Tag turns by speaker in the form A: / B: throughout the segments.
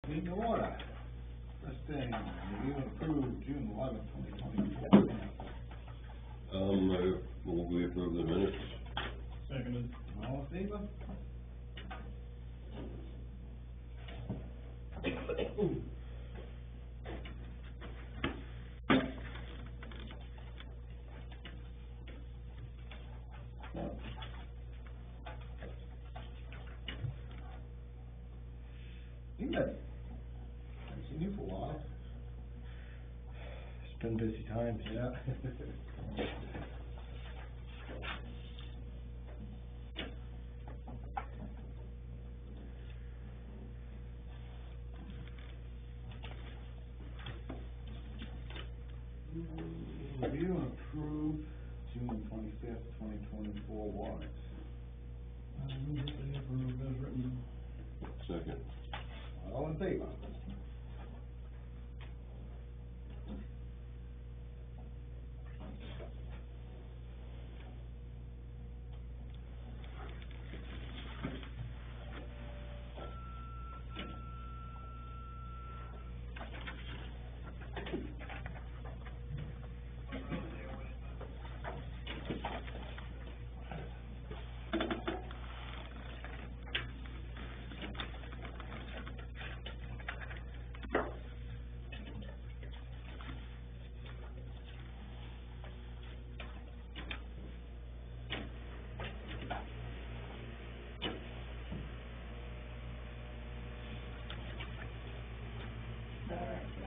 A: In order. First thing, review and approve June 11th, 2024 minutes.
B: Move we approve the minutes.
C: Seconded.
A: All in favor? You good? Haven't seen you for a while.
C: It's been busy times.
A: Yeah. Review and approve June 25th, 2024 warrants.
C: Move that they approve as written.
B: Second.
A: All in favor?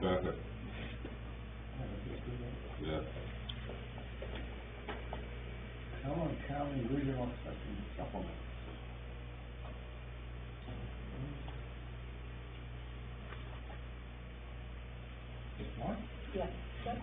B: Second. Yeah.
A: Pelham County Regional Section Supplement. Just one?
D: Yes, yep.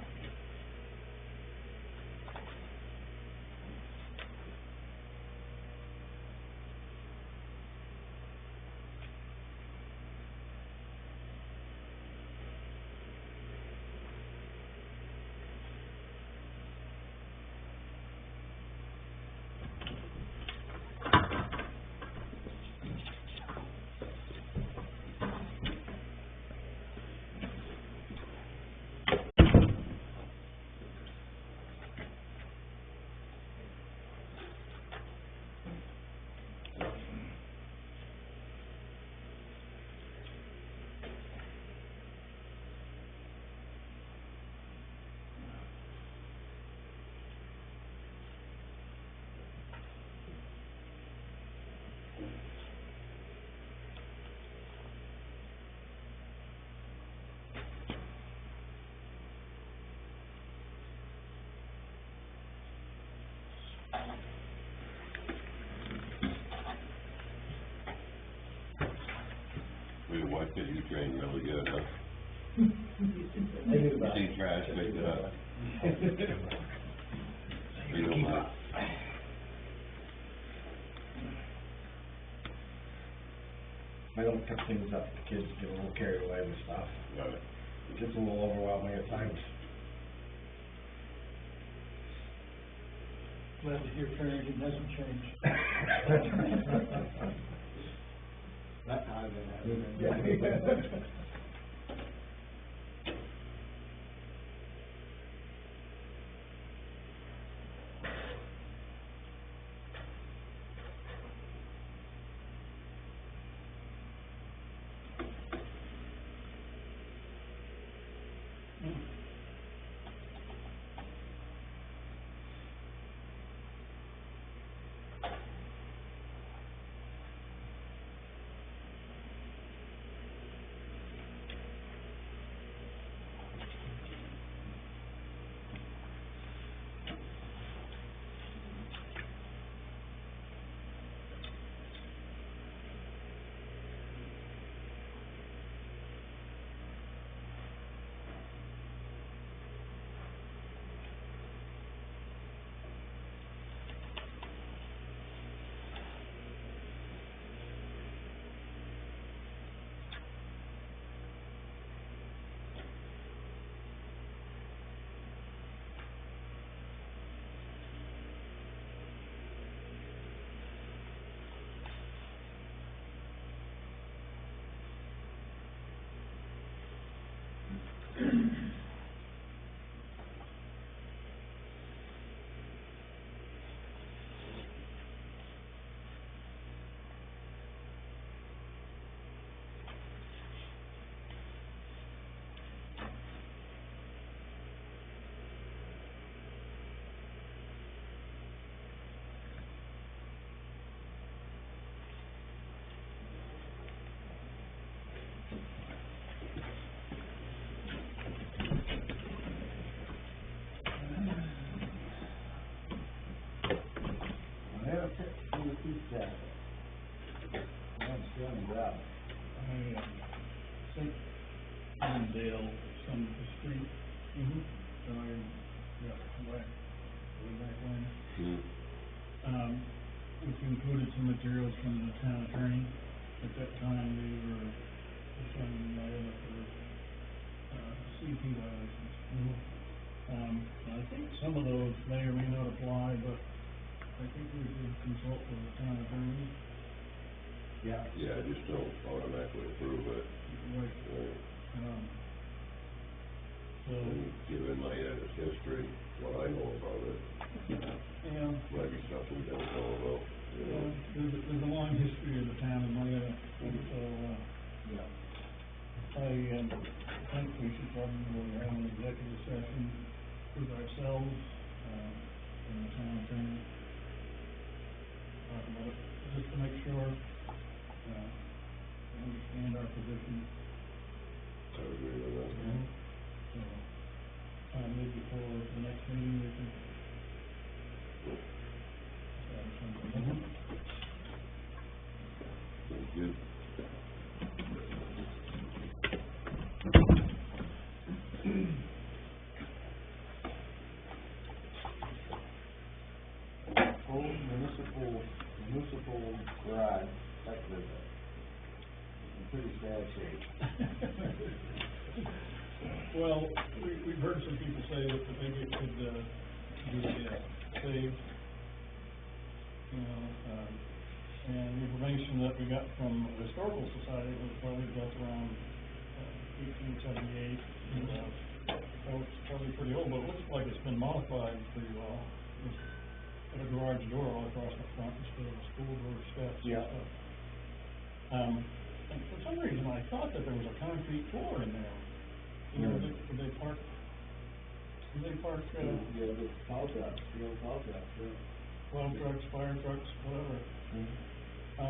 B: Well, your wife said you trained really good, huh?
C: I knew about
B: See trash, picked it up. You don't mind.
C: I don't pick things up, the kids get a little carried away with stuff.
B: Got it.
C: It gets a little overwhelming at times.
E: Glad to hear parenting hasn't changed.
A: That time it hasn't.
C: Yeah.
A: I had a pick from the two staff. I'm still in gravel.
E: I, sent Dale some of the street, so I got back, way back when. Which included some materials from the town attorney. At that time, we were sending Myla for, CP violations. I think some of those may or may not apply, but I think we should consult with the town attorney.
C: Yeah.
B: Yeah, just don't automatically approve it.
E: Right.
B: Right.
E: So,
B: And given my history, what I know about it,
E: yeah.
B: might be stuff we don't know about, you know.
E: There's a long history of the town of Marietta, so,
C: Yeah.
E: I think we should probably have an executive session with ourselves, and the town attorney. Talk about it, just to make sure, we understand our position.
B: I would agree with that.
E: So, maybe before the next meeting, we can. Something.
B: Sounds good.
A: Old municipal garage, that's in pretty bad shape.
E: Well, we've heard some people say that maybe it could, be, saved. You know, and the information that we got from the Historical Society was probably built around, 1878. So it's probably pretty old, but it looks like it's been modified pretty well. It's got a garage door all across the front instead of a school door steps and
C: Yeah.
E: stuff. And for some reason, I thought that there was a concrete floor in there. You know, did they park,
A: Yeah, the plow trucks, the old plow trucks, yeah.
E: plow trucks, fire trucks, whatever. Well,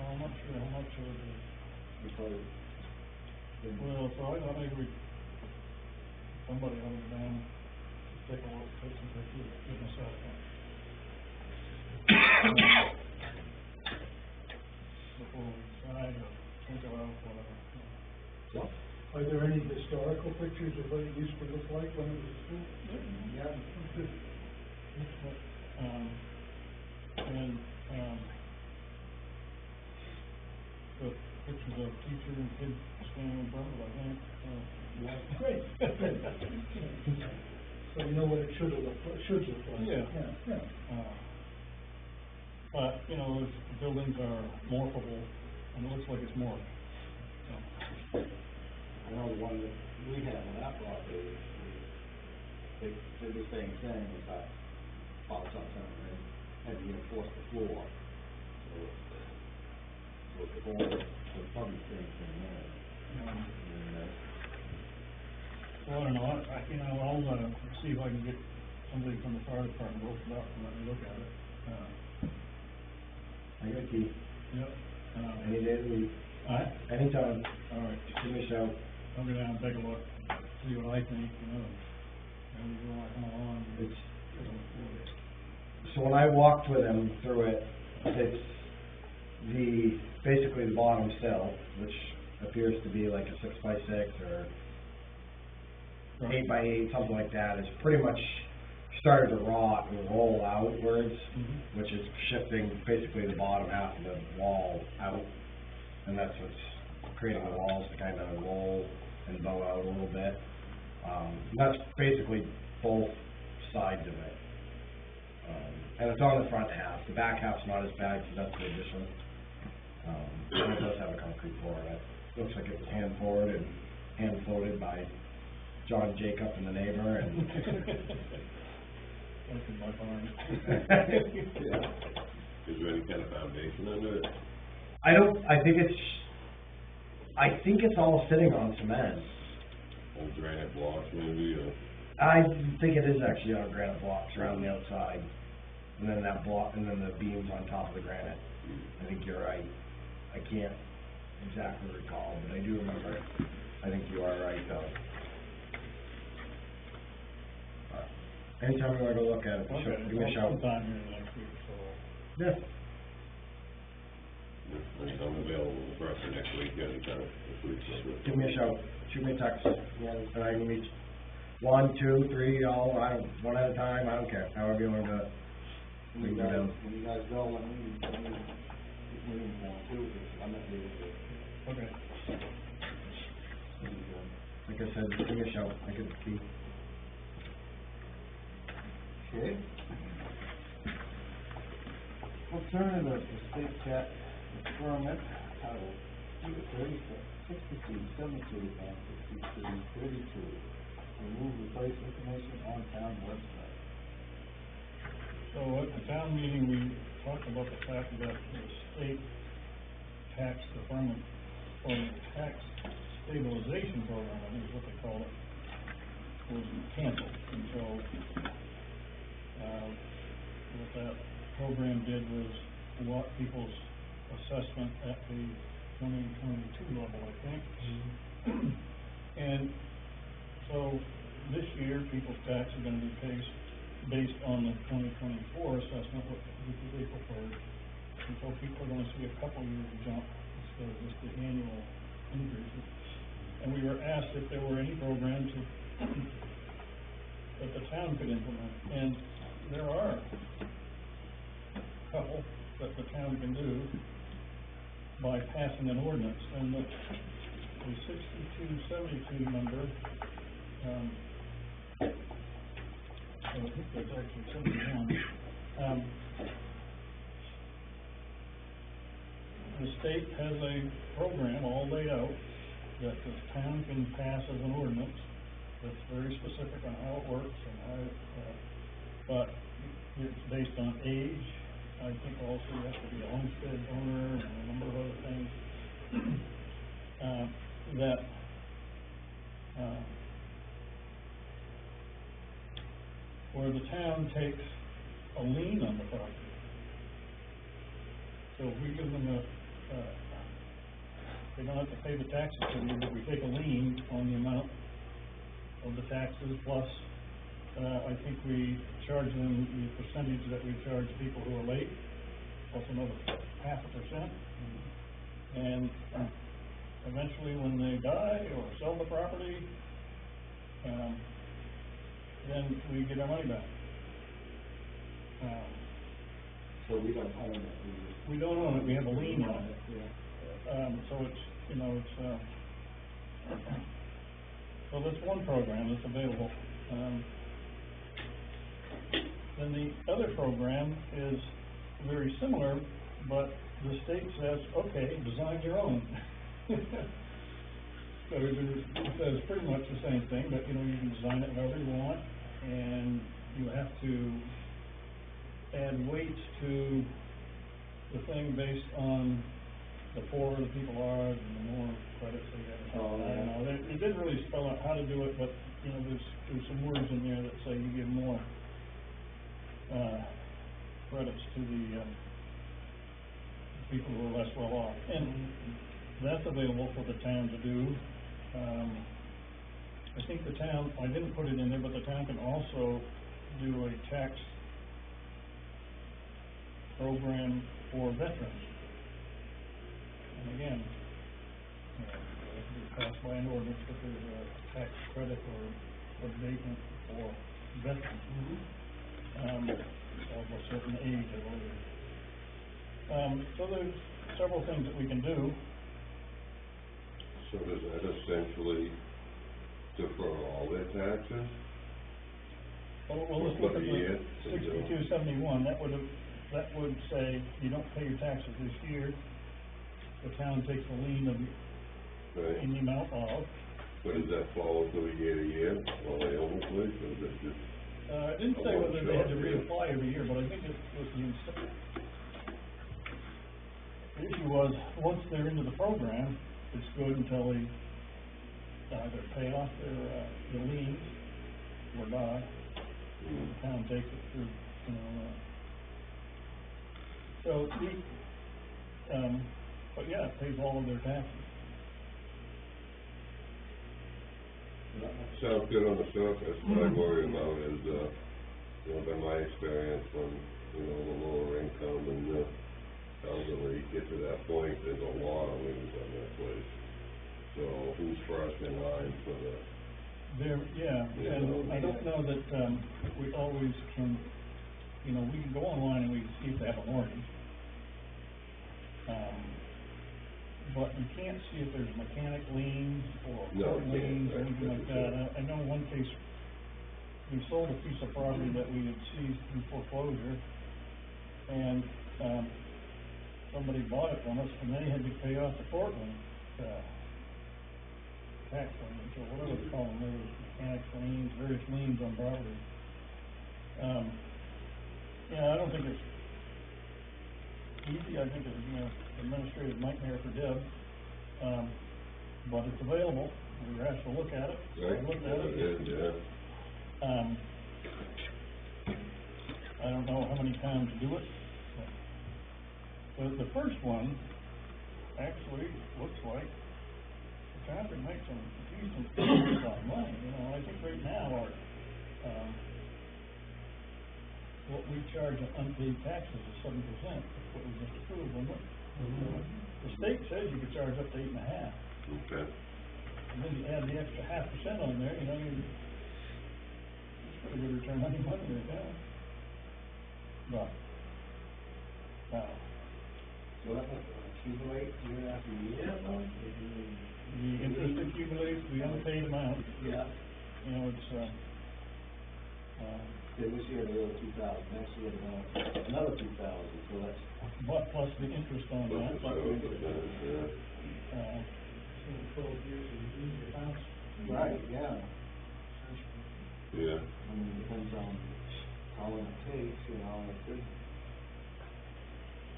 E: I'm not sure how much of it is.
A: Because,
E: Well, so I thought maybe somebody on the down, take a look, take some pictures, give them a cell phone. Before we decide or think about whatever.
D: Are there any historical pictures of what it used to look like when it was school?
A: yeah,
E: The pictures of teacher and kid standing in front of it, I think,
D: Yeah, great. So you know what it should look like?
E: Yeah.
D: Yeah.
E: But, you know, the buildings are morphable, and it looks like it's morphed, so.
A: I know the one that we had on that property, they did the same thing, was that plow trucks and had to reinforce the floor. So the board, the probably the same thing there.
E: Well, I don't know, you know, I'll, see if I can get somebody from the fire department to open it up and let me look at it.
C: I got key.
E: Yep.
C: Any day of the week,
E: Alright,
C: anytime,
E: alright,
C: just give me a shout.
E: I'll go down and take a look, see what I think, you know, and we'll go come along.
C: It's, so when I walked with him through it, it's basically the bottom sill, which appears to be like a 6x6 or 8x8, something like that, is pretty much started to rot and roll outwards, which is shifting basically the bottom half of the wall out, and that's what's creating the walls to kind of roll and bow out a little bit. And that's basically both sides of it. And it's on the front half. The back half's not as bad because that's the addition. And it does have a concrete floor in it. looks like it was hand poured and hand floated by John Jacob and the neighbor, and
E: Like in my barn.
B: Is there any kind of foundation under it?
C: I think it's all sitting on cement.
B: Old granite blocks maybe, or?
C: I think it is actually on granite blocks around the outside, and then that block, and then the beams on top of the granite. I think you're right. I can't exactly recall, but I do remember. I think you are right, though. Anytime you want to go look at it,
E: Okay,
C: give me a shout.
E: sometime here next week, so.
C: Yeah.
B: If I'm available for us next week, anytime, this week, so good.
C: Give me a shout. Shoot me a text. And I can meet you. 1, 2, 3, all, one at a time, I don't care, however you want to do it.
A: When you guys go, let me get moving on too, because I'm not able to.
E: Okay.
C: Like I said, just give me a shout. I could be.
A: Okay. Alternative estate tax deferment, title 62, 72, and 62, 32. Remove, replace information on town website.
E: So at the town meeting, we talked about the fact that the state tax deferment, or tax stabilization program, I think is what they call it, was canceled. And so, what that program did was what people's assessment at the 2022 level, I think. And so this year, people's tax are gonna be based on the 2024 assessment, which is April 3rd. And so people are gonna see a couple years jump instead of just the annual increases. And we were asked if there were any programs that the town could implement, and there are a couple that the town can do by passing an ordinance. And the 6272 number, I think there's actually 71. The state has a program all laid out that the town can pass as an ordinance that's very specific on how it works and how, but it's based on age. I think also you have to be a homestead owner and a number of other things, where the town takes a lien on the property. So if we give them they don't have to pay the taxes to you, but we take a lien on the amount of the taxes plus, I think we charge them the percentage that we charge people who are late, plus another 0.5%. And eventually when they die or sell the property, then we get our money back.
A: So we don't own it,
E: We don't own it, we have a lien on it.
A: Yeah.
E: So it's, so that's one program that's available. Then the other program is very similar, but the state says, okay, design your own. So it says pretty much the same thing, but you can design it however you want, and you have to add weights to the thing based on the poorer the people are, and the more credits they get. I don't know, they didn't really spell out how to do it, but, there's some words in there that say you give more, credits to the people who are less well off. And that's available for the town to do. I think the town, I didn't put it in there, but the town can also do a tax program for veterans. And again, it can be passed by an ordinance, but there's a tax credit or abatement for veterans. Of a certain age, I believe. So there's several things that we can do.
B: So does that essentially defer all their taxes?
E: Well, let's look at
B: For the year?
E: the 6271, that would say you don't pay your taxes this year, the town takes a lien
B: Right.
E: in the amount of,
B: But does that follow through year to year while they own the place, or is it just?
E: it didn't say
B: A
E: whether they had to
B: one-shot deal.
E: reapply every year, but I think it was the issue was, once they're into the program, it's good until they either pay off their liens or die. The town takes it through, you know, so but yeah, it pays all of their taxes.
B: Sounds good on the surface, what I worry about is, you know, been my experience when, you know, the lower income and the elderly get to that point, there's a lot of liens on that place. So who's first in line for the,
E: Yeah,
B: Yeah.
E: and I don't know that, we always can, you know, we can go online and we can see if they have a mortgage. But you can't see if there's mechanic liens or
B: No,
E: court
B: you can't,
E: liens or
B: right,
E: anything like
B: that's
E: that. I know one case, we sold a piece of property that we had seized through foreclosure, and, somebody bought it from us, and they had to pay off the court lien, tax liens, or whatever they call them, there was mechanic liens, various liens on property. Yeah, I don't think it's easy, I think it's, you know, administrative nightmare for Deb, but it's available, we were asked to look at it, so I
B: right?
E: looked at it.
B: It is, yeah.
E: I don't know how many times do it. The first one, actually, looks like the town can make some decent savings on money, you know, I think right now our, what we charge on unpaid taxes is 7%, that's what we just approved, wasn't it? The state says you could charge up to 8.5%,
B: Okay.
E: and then you add the extra 0.5% on there, you know, it's pretty good return on your money right now. But,
A: So that's accumulate year after year, though?
E: the interest accumulates, the unpaid amount,
A: Yeah.
E: you know, it's,
A: This year they owe 2,000, next year they're gonna, another 2,000, so that's,
E: but plus the interest on that,
B: Yeah.
D: So 12 years and you lose your house.
A: right, yeah.
B: Yeah.
A: I mean, it depends on how long it takes, you know, it could.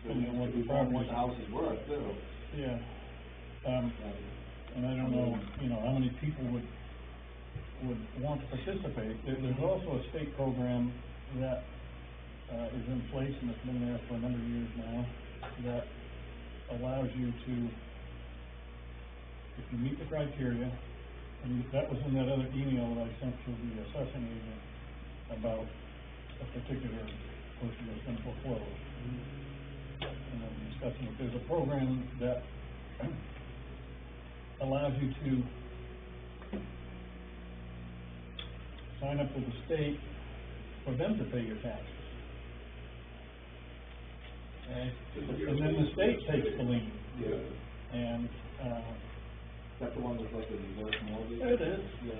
E: Depending on what the
A: What the
E: property-
A: house is worth, too.
E: yeah. And I don't know, you know, how many people would want to participate. There's also a state program that, is in place, and it's been there for a number of years now, that allows you to, if you meet the criteria, and that was in that other email that I sent to the assessing agent about a particular person that's been foreclosed. And I'm discussing it, there's a program that allows you to sign up with the state for them to pay your taxes. Okay? And then the state takes the lien,
B: Yeah.
E: and,
A: That's the one that's like a reverse mortgage?
E: it is,
A: Yeah.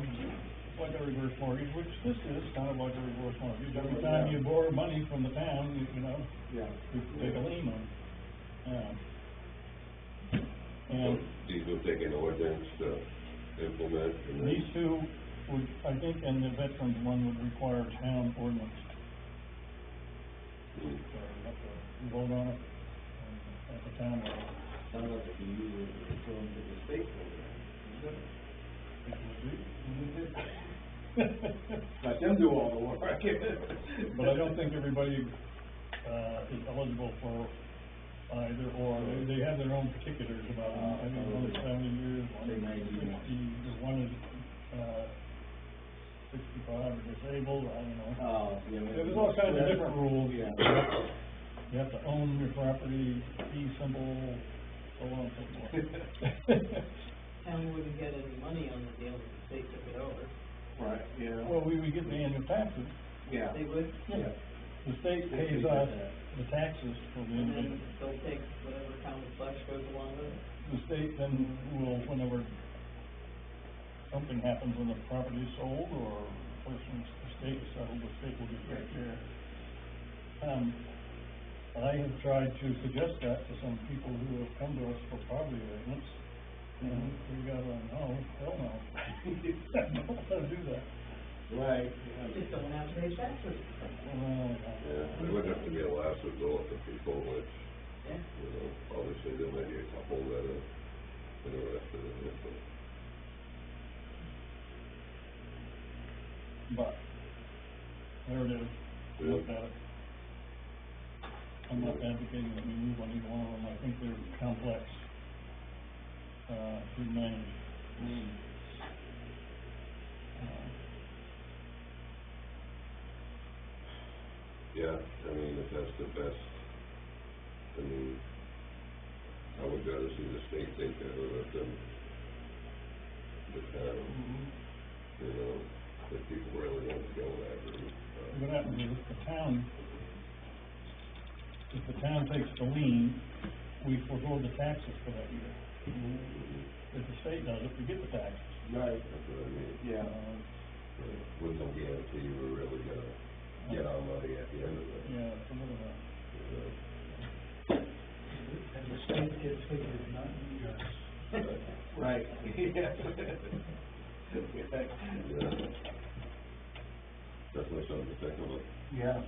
E: it's like a reverse mortgage, which this is kind of like a reverse mortgage. Every time you borrow money from the town, you know,
A: Yeah.
E: you take a lien on it.
B: So
E: And
B: these will take an ordinance to implement and then.
E: these two would, I think, and the veterans one would require town ordinance. So you have to vote on it at the town level.
A: Sounds like if you use it, it's going to the state program, let them do all the work.
E: But I don't think everybody, is eligible for either, or they have their own particulars about, I think one is 70 years, one is 60, one is, 65 or disabled, I don't know.
A: Oh, yeah.
E: There's all kinds of different rules.
A: Yeah.
E: You have to own your property, fee simple, so on and so forth.
F: Town wouldn't get any money on the deal if the state took it over.
A: Right, yeah.
E: Well, we would get the annual taxes.
A: Yeah.
F: They would,
A: Yeah.
E: The state pays us the taxes for the
F: and then
E: individual.
F: they'll take whatever county flex goes along with it.
E: The state then will, whenever something happens when the property is sold or the person's estate is settled, the state will get their share. I have tried to suggest that to some people who have come to us for property abatements, We got on, oh, hell no. Don't wanna do that.
A: Right.
F: Just don't have to pay taxes.
B: Yeah, there would have to be a last resort for people, which,
F: Yeah.
B: you know, obviously there may be a couple that are interested in it,
E: But, there it is, looked at it. I'm not advocating that we move on either one of them, I think they're complex, to manage.
B: yeah, I mean, if that's the best, I mean, I would rather see the state take care of it than the town, you know, if people really want to go that route.
E: What happens is if the town takes the lien, we forego the taxes for that year. If the state does it, we get the taxes.
A: Right,
B: That's what I mean.
A: yeah.
B: With no guarantee we're really gonna get our money at the end of it,
E: Yeah, it's a little,
B: you know.
D: And the state gets figured, not you guys.
A: Right.
B: Yeah. Definitely something to think about.
A: Yeah.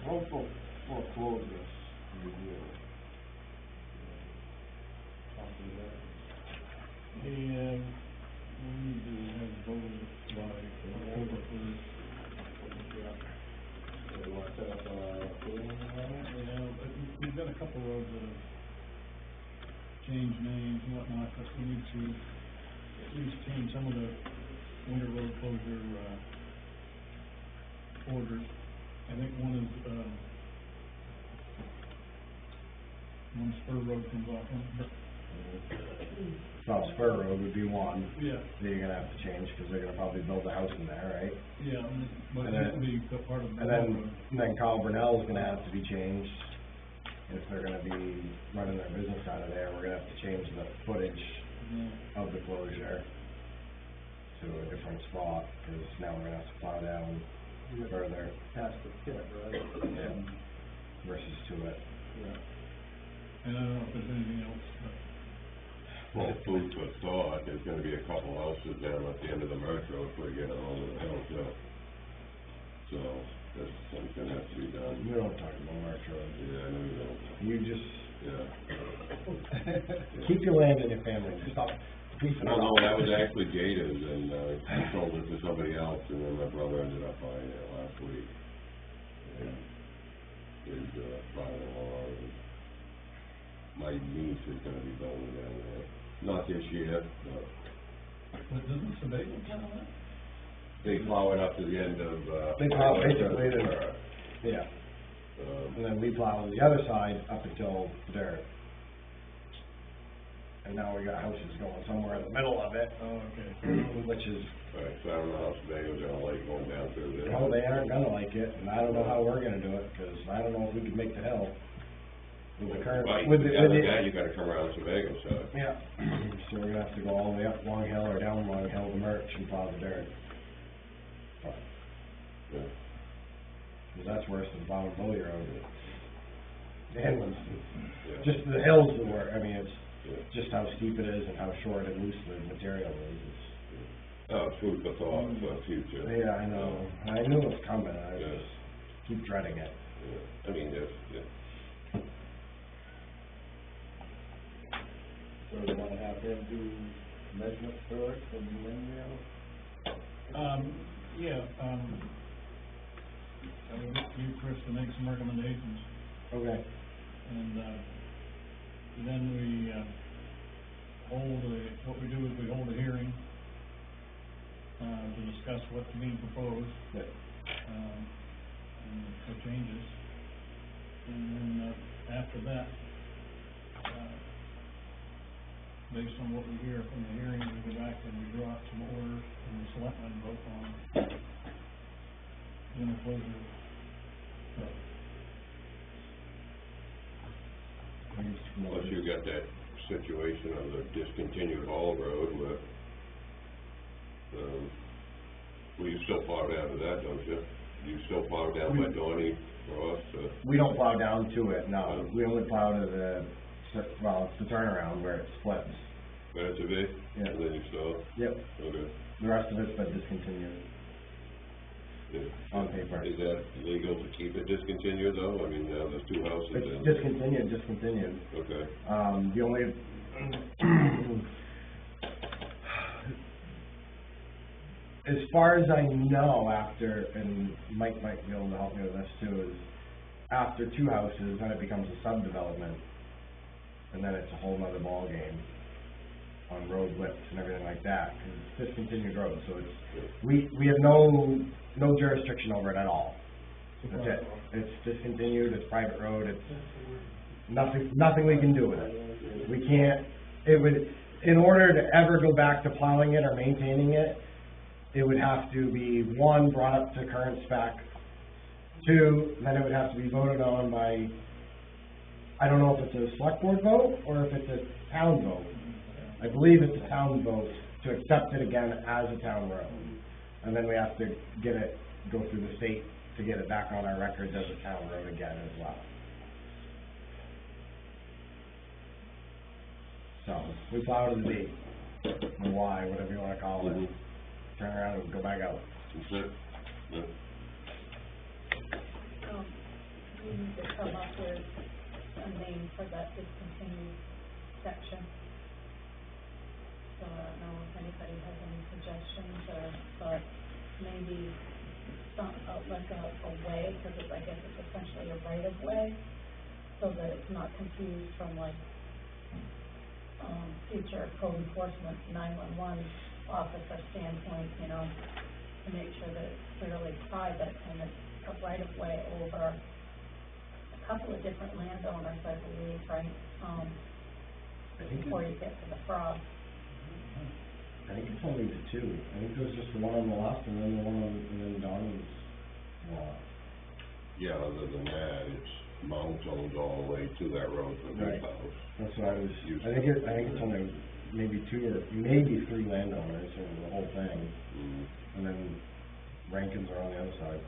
A: What foreclosures review? Something that.
E: we need to have voted by October first.
A: So you wanna set up a hearing on it?
E: Yeah, but we've got a couple roads that have changed names and whatnot, but we need to at least change some of the winter road closure, orders. I think one is, one Spur Road comes off one.
C: Well, Spur Road would be one
E: Yeah,
C: that you're gonna have to change, cause they're gonna probably build a house in there, right?
E: yeah, but
C: And
E: it
C: then-
E: would be a part of the
C: And
E: road.
C: then Carl Brunel is gonna have to be changed. If they're gonna be running their business out of there, we're gonna have to change the footage
E: Yeah.
C: of the closure to a different spot, cause now we're gonna have to plow down further
A: Past the pit, right?
C: Yeah. versus to it.
A: Yeah.
E: And I don't know if there's anything else, but,
B: Well, food for thought, there's gonna be a couple houses down at the end of the Merch Road before you get on over the hill too. So, that's something that has to be done.
C: We don't talk about March Road.
B: Yeah, I know you don't,
C: You just
B: yeah.
C: keep your land in your family, just stop beefing
B: No,
C: it
B: no,
C: up.
B: that was actually Gators, and, I sold it to somebody else, and then my brother ended up buying it last week. And his, father-in-law, and my niece is gonna be building down there. Not this year, but
E: but doesn't Sebago count on that?
B: they plow it up to the end of,
C: They plow basically the-
B: Earth.
C: Yeah, and then we plow the other side up until dirt. And now we got houses going somewhere in the middle of it,
E: Oh, okay.
C: which is,
B: Right, so I don't know how Sebago's gonna like going down through there.
C: oh, they aren't gonna like it, and I don't know how we're gonna do it, cause I don't know if we can make the hill. With the current,
B: Right,
C: with the,
B: yeah,
C: with the.
B: yeah, you gotta come around Sebago side.
C: Yeah, so we're gonna have to go all the way up Long Hill or down Long Hill to Merch and plow the dirt. But,
B: Yeah.
C: 'cause that's worse than plowing Bully Road. The headlands,
B: Yeah.
C: just the hills that were, I mean, it's
B: Yeah.
C: just how steep it is and how short and loose the material is.
B: Oh, food for thought for the future.
C: Yeah, I know, I knew it was coming, I
B: Yeah.
C: just keep dreading it.
B: Yeah, I mean, yeah.
A: So you wanna have him do measurements first and then
E: Yeah, I would look to you, Chris, to make some recommendations,
C: Okay.
E: and, then we, what we do is we hold a hearing, to discuss what's being proposed,
C: Yeah.
E: and the changes. And then, after that, based on what we hear from the hearing, we go back and we draw up some orders, and the selectmen vote on winter closure.
B: Plus you got that situation of the discontinued Hall Road where, well, you still far down to that, don't you? you still plow down by Donnie for us,
C: We don't plow down to it, no, we only plow to the, well, it's the turnaround where it splits.
B: That's a bit,
C: Yeah.
B: and then you stop?
C: Yep,
B: Okay.
C: the rest of it's been discontinued
B: Yeah.
C: on paper.
B: Is that legal to keep it discontinued though? I mean, now there's two houses
C: It's
B: in.
C: discontinued.
B: Okay.
C: The only, as far as I know, after, and Mike might be able to help me with this too, is after two houses, then it becomes a subdevelopment, and then it's a whole nother ballgame on road widths and everything like that, 'cause it's discontinued road, so it's, we have no jurisdiction over it at all. That's it. It's discontinued, it's private road, it's nothing we can do with it. We can't, it would, in order to ever go back to plowing it or maintaining it, it would have to be, one, brought up to current spec, two, then it would have to be voted on by, I don't know if it's a select board vote or if it's a town vote. I believe it's a town vote to accept it again as a town road. And then we have to get it, go through the state to get it back on our records as a town road again as well. So, we plow to the D, or Y, whatever you wanna call it, turn around and go back out.
B: That's it? Yeah.
G: We need to come up with a name for that discontinued section. So I don't know if anybody has any suggestions or, but maybe some, like a way, because I guess it's essentially a right of way, so that it's not confused from like, future code enforcement, 911 officer standpoint, you know, to make sure that it's clearly private and it's a right of way over a couple of different landowners, I believe, right?
C: I think
G: Before you get to the frog.
C: I think it's only the two. I think there's just the one on the left and then the one on, and then Donnie's lot.
B: Yeah, other than that, it's Mount owns all the way to that road from his
C: Right.
B: house.
C: That's what I was, I think it's only maybe two or maybe three landowners in the whole thing. And then Rankins are on the other side.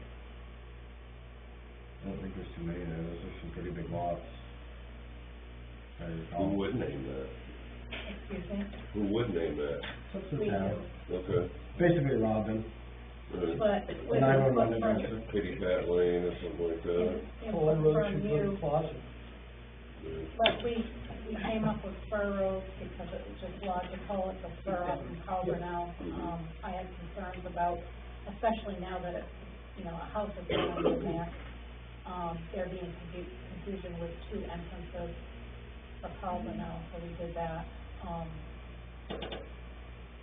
C: I don't think there's too many there. Those are some pretty big lots. I recall.
B: Who would name that?
G: Excuse me?
B: Who would name that?
C: It's up to
G: We
C: the town.
G: do.
B: Okay.
C: Basically Robin.
G: But with
C: 911
G: input from,
C: address.
B: Kitty Pat Lane or something like that.
D: All
G: input
D: roads
G: from
D: should go to
G: you,
D: Closet.
G: but we came up with spur roads because it was just logical, it's a spur up in Culver now. I had concerns about, especially now that it's, you know, a house is going in there, there being confusion with two entrances for Culver now, so we did that.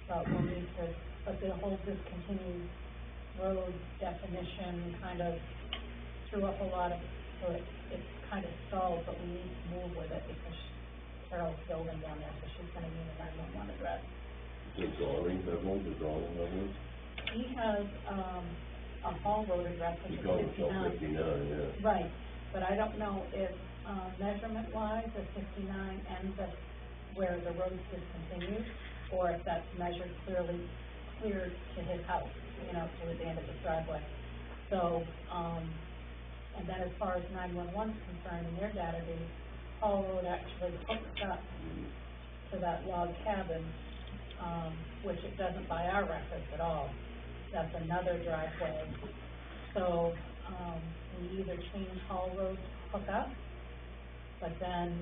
G: But we'll need to, but the whole discontinued road definition kind of threw up a lot of, so it's kind of stalled, but we need to move with it because Carol's building down there, so she's gonna need a 911 address.
B: Does Donnie have one? Does Donnie have one?
G: He has, a Hall Road address, which
B: He
G: is
B: calls himself
G: 59.
B: 59, yeah.
G: Right, but I don't know if, measurement wise, the 59 ends at where the road's discontinued, or if that's measured clear to his house, you know, to the end of his driveway. So, and then as far as 911's concerned, in their database, Hall Road actually hooks up to that log cabin, which it doesn't by our records at all. That's another driveway. So, we either change Hall Road to hook up, but then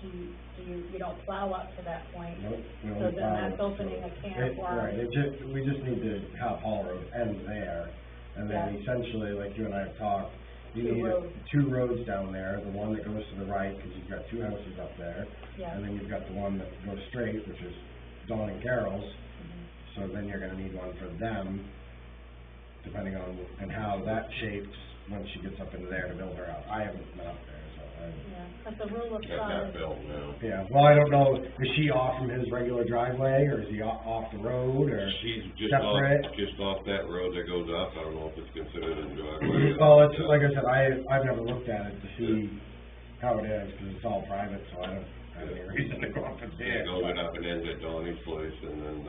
G: you don't plow up to that point.
C: Nope. we
G: So
C: only
G: then
C: plow
G: that's
C: it,
G: opening
C: so
G: a can of
C: Right,
G: worms.
C: we just need to have Hall Road end there, and then
G: Yeah.
C: essentially, like you and I have talked, you
G: Two
C: need
G: roads.
C: two roads down there, the one that goes to the right, because you've got two houses up there,
G: Yeah.
C: and then you've got the one that goes straight, which is Dawn and Carol's, so then you're gonna need one for them, depending on, and how that shapes when she gets up into there to build her house. I haven't been up there, so
G: Yeah, but the rule of
B: Got
G: thumb
B: that
G: is,
B: built now.
C: yeah, well, I don't know, is she off from his regular driveway, or is he off the road, or?
B: She's
C: Separate.
B: just off that road that goes up. I don't know if it's considered a driveway.
C: Well, it's, like I said, I've never looked at it to see how it is, because it's all private, so I don't have any reason to go up and see
B: Yeah,
C: it.
B: goes up and ends at Donnie's place, and then,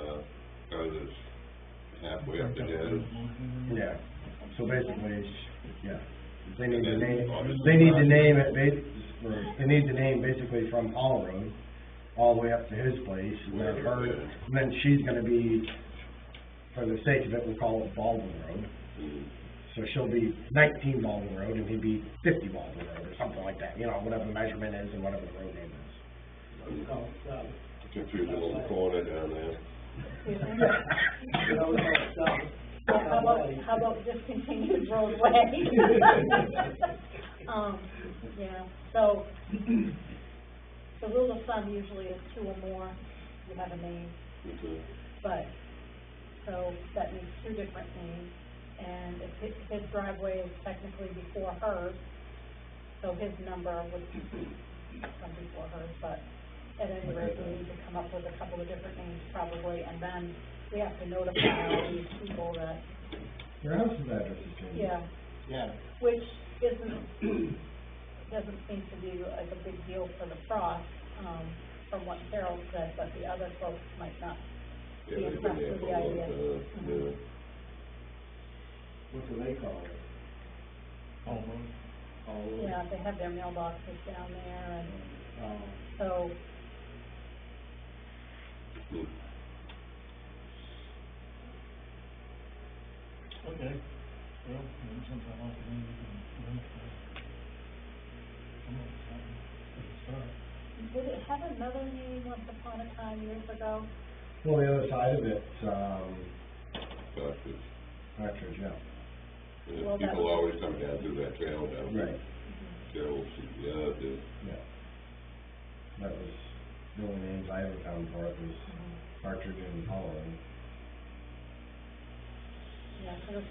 B: goes halfway up to his.
C: Yeah, So basically, yeah, they need to name, they need to name it, they need to name basically from Hall Road all the way up to his place, and then her, and then she's gonna be, for the sake of it, we'll call it Baldwin Road. So she'll be 19 Baldwin Road, and he'd be 50 Baldwin Road, or something like that, you know, whatever the measurement is and whatever the road name is.
B: Confused a little corner down there.
G: How about discontinued roadway? Yeah, so, the rule of thumb usually is 2 or more, you have a name,
B: Okay.
G: but, so that means 2 different names, and if his driveway is technically before hers, so his number would come before hers, but at any rate, we need to come up with a couple of different names probably, and then we have to notify all these people that,
C: Your house's address is changed.
G: yeah,
A: Yeah.
G: which doesn't seem to be like a big deal for the Frost, from what Carol said, but the other folks might not
B: Yeah,
G: be
B: they've
G: impressed
B: been there
G: with
B: for
G: the
B: a long
G: idea.
B: time,
G: Mhm.
A: What do they call it?
E: Hall Road.
A: Oh,
G: Yeah, they have their mailboxes down there, and so,
B: Hmm.
E: Okay, well, maybe sometime afternoon we can run it. Come up with something, at the start.
G: did it have another name once upon a time years ago?
C: Well, the other side of it,
B: Doctors.
C: Partridge, yeah.
B: And
G: Well, that
B: people
G: was-
B: always come down through that trail down.
C: Right.
B: Carol, yeah, the,
C: Yeah. That was, the only names I ever found for it was Partridge and Holland.
G: Yeah, so this,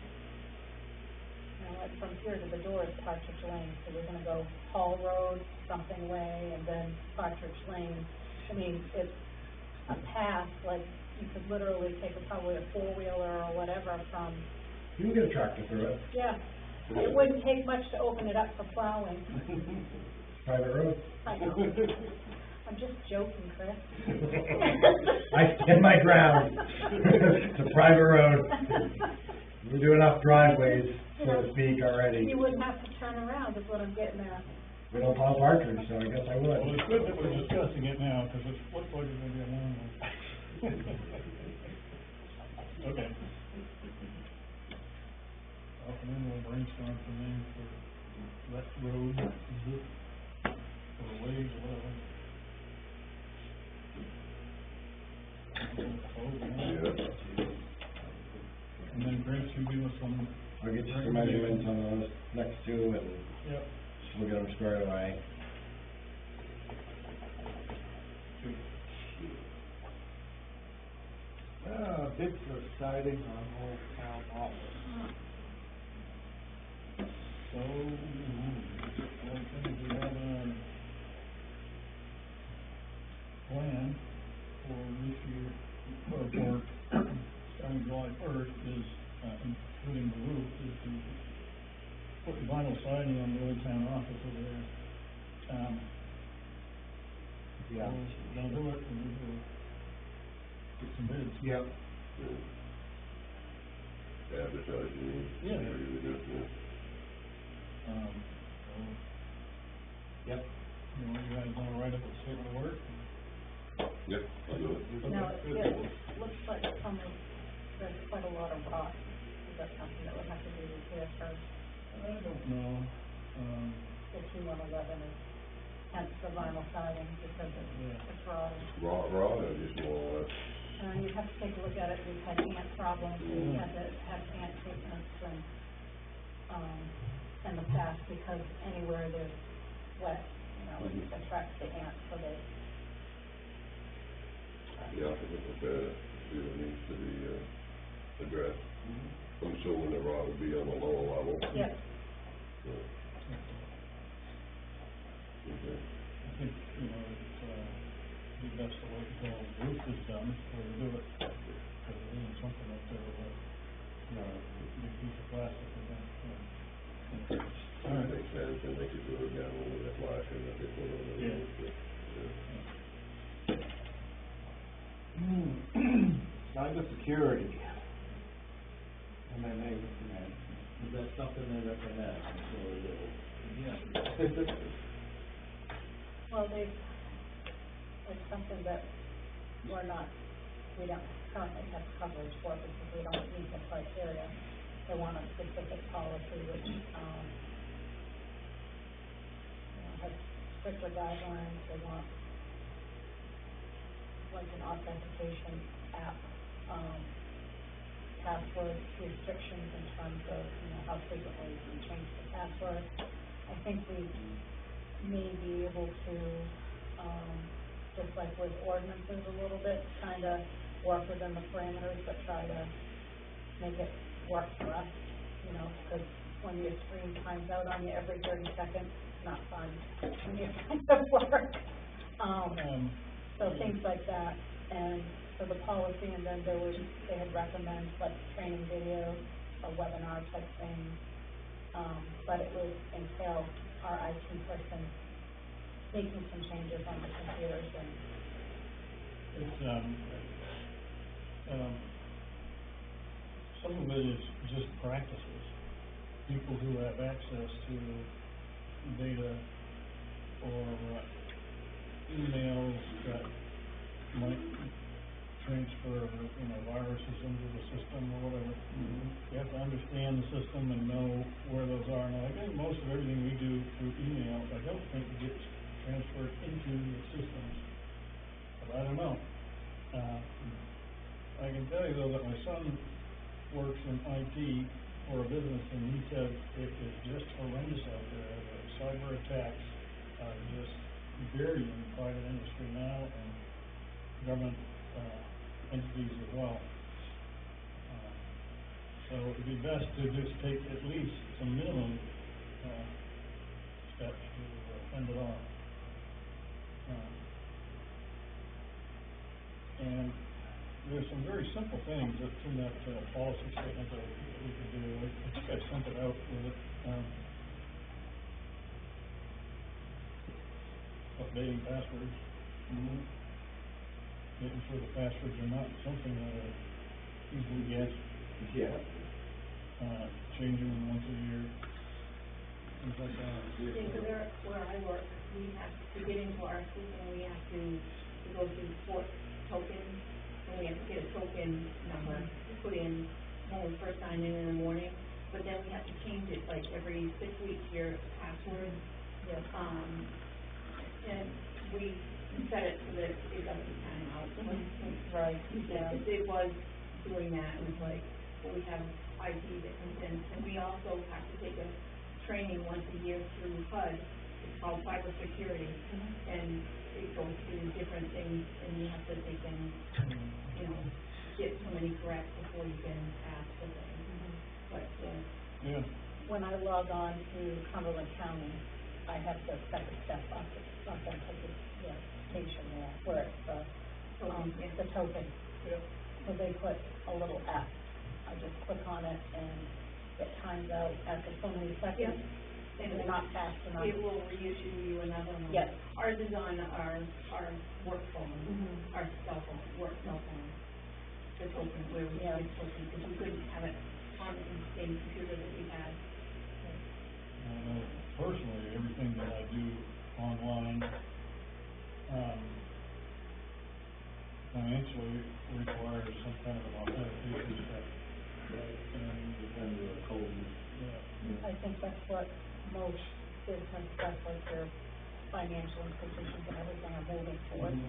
G: like from here to the door is Partridge Lane, so we're gonna go Hall Road, something way, and then Partridge Lane. I mean, it's a path, like, you could literally take probably a 4-wheeler or whatever from,
C: You can get a tractor through it,
G: yeah. It wouldn't take much to open it up for plowing.
C: private road.
G: I know. I'm just joking, Chris.
C: I stand my ground. It's a private road. We do enough driveways, so to speak, already.
G: You wouldn't have to turn around, is what I'm getting at.
C: We don't plow Partridge, so I guess I would.
E: Well, it's good that we're discussing it now, because it looks like it's gonna be a long one. Okay. Afternoon, we'll brainstorm some names for that road, or ways, or whatever.
B: yeah.
E: And then Chris, you give us some,
C: I'll get you some measurements on those next 2, and
E: yep,
C: we'll get them squared away.
A: bid for siding on Old Town Office.
E: so, I think we have a plan for this year, or for starting July 1st is, including the roof, is to put vinyl siding on the Old Town Office over there.
A: Yeah.
E: So, we're gonna do it, and we'll get some bids.
A: Yep.
B: Advertising.
E: Yeah.
B: Really good, yeah.
E: So,
A: Yep.
E: you know, you guys wanna write up a statement of work?
B: Yep, I'll do it.
G: No, it looks like there's quite a lot of rot. Is that something that would have to be repaired first?
E: I don't know,
G: 5111 is hence the vinyl siding because it's rotted.
B: Raw, or just more,
G: You'd have to take a look at it, we've had ant problems, we've had to have ant treatments and, in the past, because anywhere there's wet, you know, it attracts the ants, so they,
B: yeah, I think it's better, see what needs to be, addressed. I'm assuming the raw would be on the lower level.
G: yeah,
B: Yeah. Okay.
E: I think, you know, it's, be best to wait until the roof is done before we do it. Because there isn't something up there with a, big piece of plastic or something. All right.
B: Makes sense, and they could do it down with that flashing that they put on the
E: Yeah.
B: roof.
A: Cyber security. MMA, is that something in it for that, I'm sure it will.
F: Yeah.
G: Well, it's something that we don't currently have coverage for because we don't meet the criteria. They want a specific policy which, has stricter guidelines. They want like an authentication app, password restrictions in terms of, how frequently you can change the password. I think we may be able to, just like with ordinances a little bit, kind of work within the parameters, but try to make it work for us, because when your screen times out on you every 30 seconds, it's not fun when you're trying to work. So things like that, and for the policy, and then they had recommended like training videos, a webinar type thing, but it would entail our IT person making some changes on the computers and.
E: It's, some of it is just practices. People who have access to data or emails that might transfer, viruses into the system or whatever. You have to understand the system and know where those are. Now, I think most of everything we do through email, I don't think gets transferred into the systems. But I don't know. I can tell you though that my son works in IT for a business, and he said it is just horrendous out there. The cyber attacks are just varying in the private industry now and government entities as well. So it'd be best to just take at least some minimum steps to fend it off. And there's some very simple things that's in that policy statement that we could do. I think I sent it out with it. Updating passwords. Making sure the passwords are not something that are easily guessed.
B: Yeah.
E: Changing them once a year. Things like that.
H: Yeah, so where I work, we have to get into our system, we have to go through port tokens, and we have to get a token number to put in when we first sign in the morning, but then we have to change it like every 6 weeks, your password.
G: Yes.
H: And we set it so that it doesn't time out.
G: Right, yeah.
H: It was doing that, and it's like, well, we have IT that comes in, and we also have to take a training once a year through HUD. It's called cybersecurity, and it goes through different things, and you have to take in, get so many correct before you can pass the thing. But,
E: Yeah.
G: When I log on to Cumberland County, I have the second step authentication there, where it's the token. So they put a little F. I just click on it and it times out after so many seconds.
H: and
G: It's not fast enough.
H: it will reissue you another one.
G: Yes.
H: Ours is on our work phone, our work cell phone. The token, where we have the token, because we couldn't have it on the same computer that we had.
E: I know personally, everything that I do online, financially requires some kind of an authentication step. And,
A: Depends on the code.
E: yeah,
G: I think that's what most business stuff, like your financial institutions and everything are moving towards.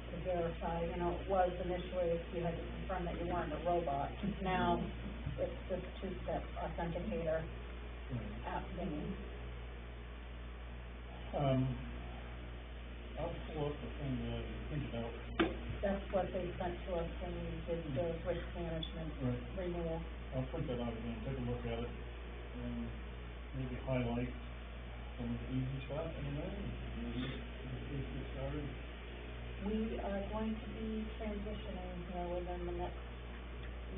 G: To verify, it was initially you had to confirm that you weren't a robot. Now, it's this two-step authenticator app thingy.
E: I'll pull up the thing that I think about.
G: That's what they sent to us when we did the risk management
E: Right.
G: renewal.
E: I'll print that out again, take a look at it, and maybe highlight some of the easy stuff in there, and get started.
G: We are going to be transitioning here within the next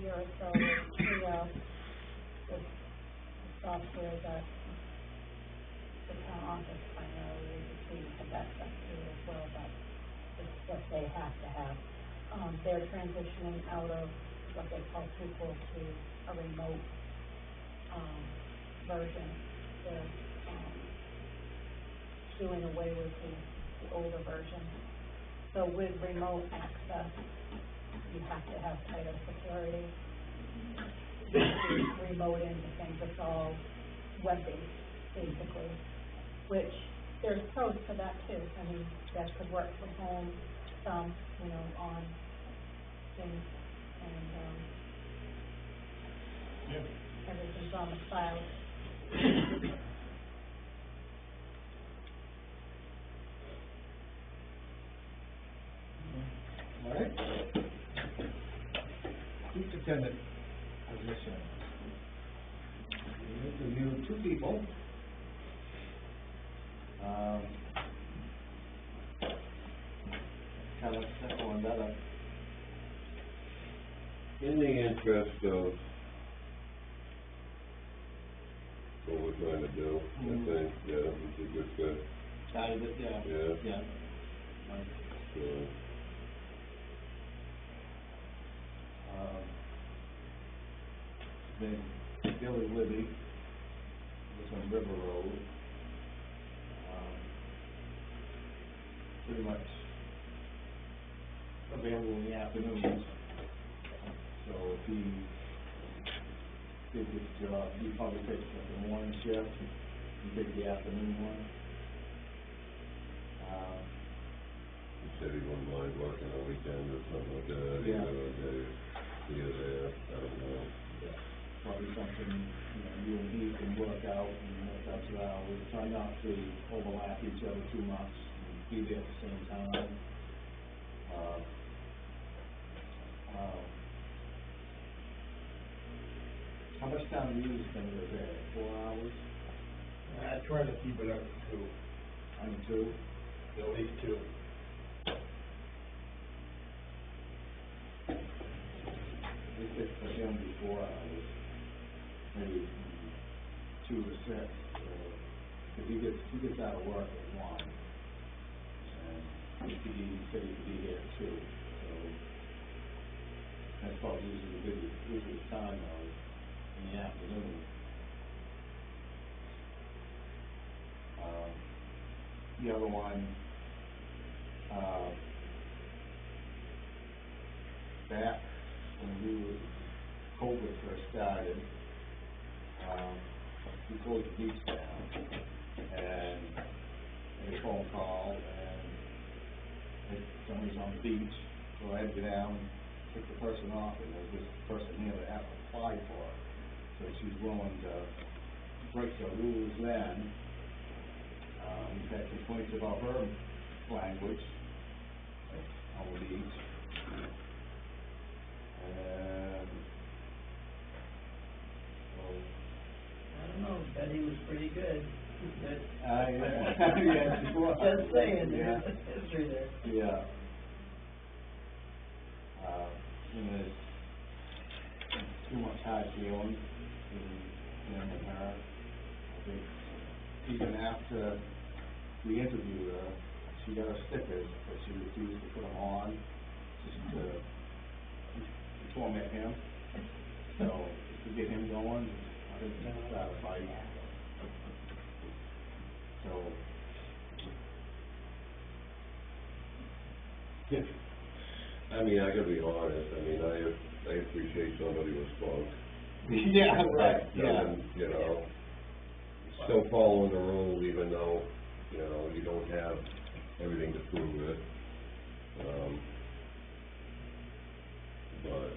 G: year or so with Trio, with the software that the town office primarily uses. We have access to it as well, but it's what they have to have. They're transitioning out of what they call SQL to a remote version, doing away with the older version. So with remote access, you have to have tighter security. Remote into things, it's all web-based, basically, which there's pros to that too. I mean, that could work from home, some, on things, and, everything's on the cloud.
A: All right. Superintendent position. We interviewed 2 people. Kind of second one better.
B: In the interest of what we're trying to do, I think, it's a good fit.
A: Yeah.
B: Yeah. So,
A: Then Billy Libby was on River Road. Pretty much available in the afternoons. So if he did his job, he'd probably take the morning shift and take the afternoon one.
B: he said he wouldn't mind working a weekend or something like that,
A: Yeah.
B: a day here or there, I don't know.
A: Probably something, you and he can work out and work out your hours. Try not to overlap each other too much and be there at the same time. How much time do you spend a day? 4 hours?
D: I try to keep it up to 2,
A: On 2?
D: at least 2.
A: We fit for him be 4 hours, maybe 2 to 6. Cause he gets out of work at 1. And he said he could be here at 2, so that's probably usually the busiest time though, in the afternoon. The other one, back when COVID first started, we closed the beach down, and a phone call, and somebody's on the beach, so I had to go down and pick the person off, and there was this person here that had to apply for it. So she's willing to break the rules then. We've had complaints about her language on the beach. And,
F: I don't know, Betty was pretty good.
A: yeah, she was.
F: Just saying,
A: Yeah.
F: there's a history there.
A: Yeah. And there's too much hard feelings in him and her. I think even after we interviewed her, she got her stickers, but she refused to put them on, just to torment him. So, to get him going, I think that's start a fight. So,
B: I mean, I gotta be honest, I mean, I appreciate somebody with spunk.
A: yeah, right, yeah.
B: And, still following the rules, even though, you don't have everything to prove it. But,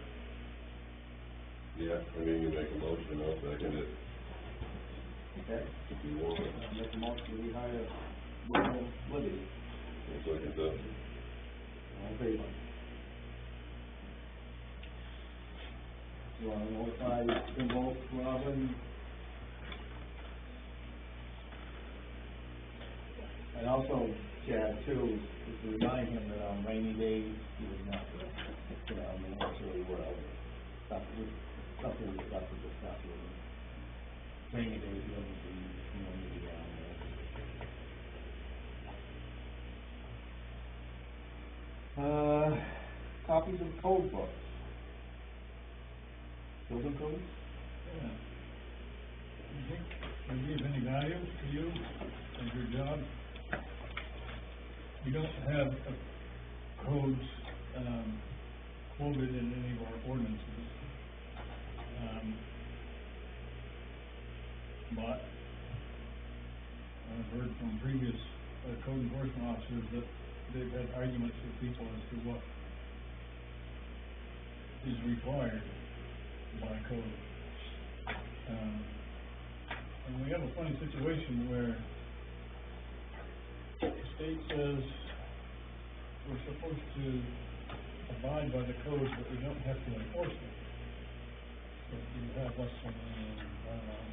B: yeah, I mean, you make a motion, I'll second it,
A: Okay.
B: if you want.
A: Make a motion, we hire William Libby.
B: I'll second that.
A: All in favor? You wanna notify them both, Robin? And also, Chad, too, is to remind him that on rainy days, he was not, naturally well. Something we've got to discuss with him. Rainy days, he doesn't be down there. Copies of code books. Building codes?
E: Yeah. to be of any value to you as your job. We don't have codes, quoted in any of our ordinances. But I've heard from previous code enforcement officers that they've had arguments with people as to what is required by code. And we have a funny situation where the state says we're supposed to abide by the codes, but we don't have to enforce them. So if you have less than, I don't know,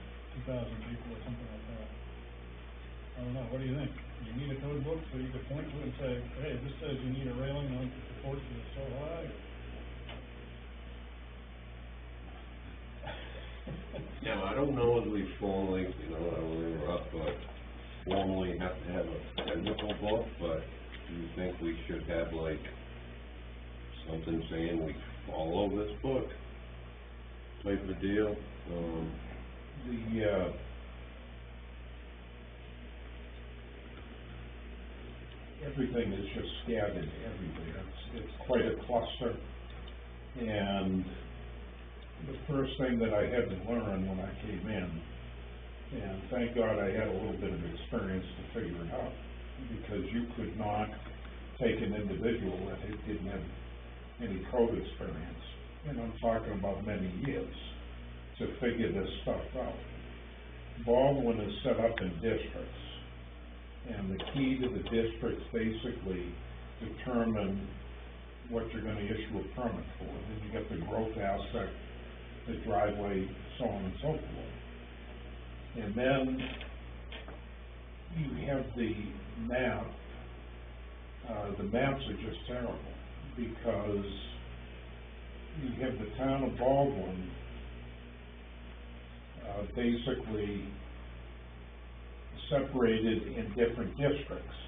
E: 2,000 people or something like that. I don't know, what do you think? You need a code book so you can point to it and say, hey, this says you need a railing on the porch that's so high.
B: Now, I don't know if we formally, I will interrupt, but formally have to have a technical book, but do you think we should have like something saying we follow this book type of deal?
I: Everything is just scattered everywhere. It's quite a cluster. And the first thing that I had to learn when I came in, and thank God I had a little bit of experience to figure it out, because you could not take an individual that didn't have any code experience, and I'm talking about many years, to figure this stuff out. Baldwin is set up in districts, and the key to the districts basically determine what you're gonna issue a permit for. Then you get the growth aspect, the driveway, so on and so forth. And then you have the map. The maps are just terrible, because you have the town of Baldwin basically separated in different districts,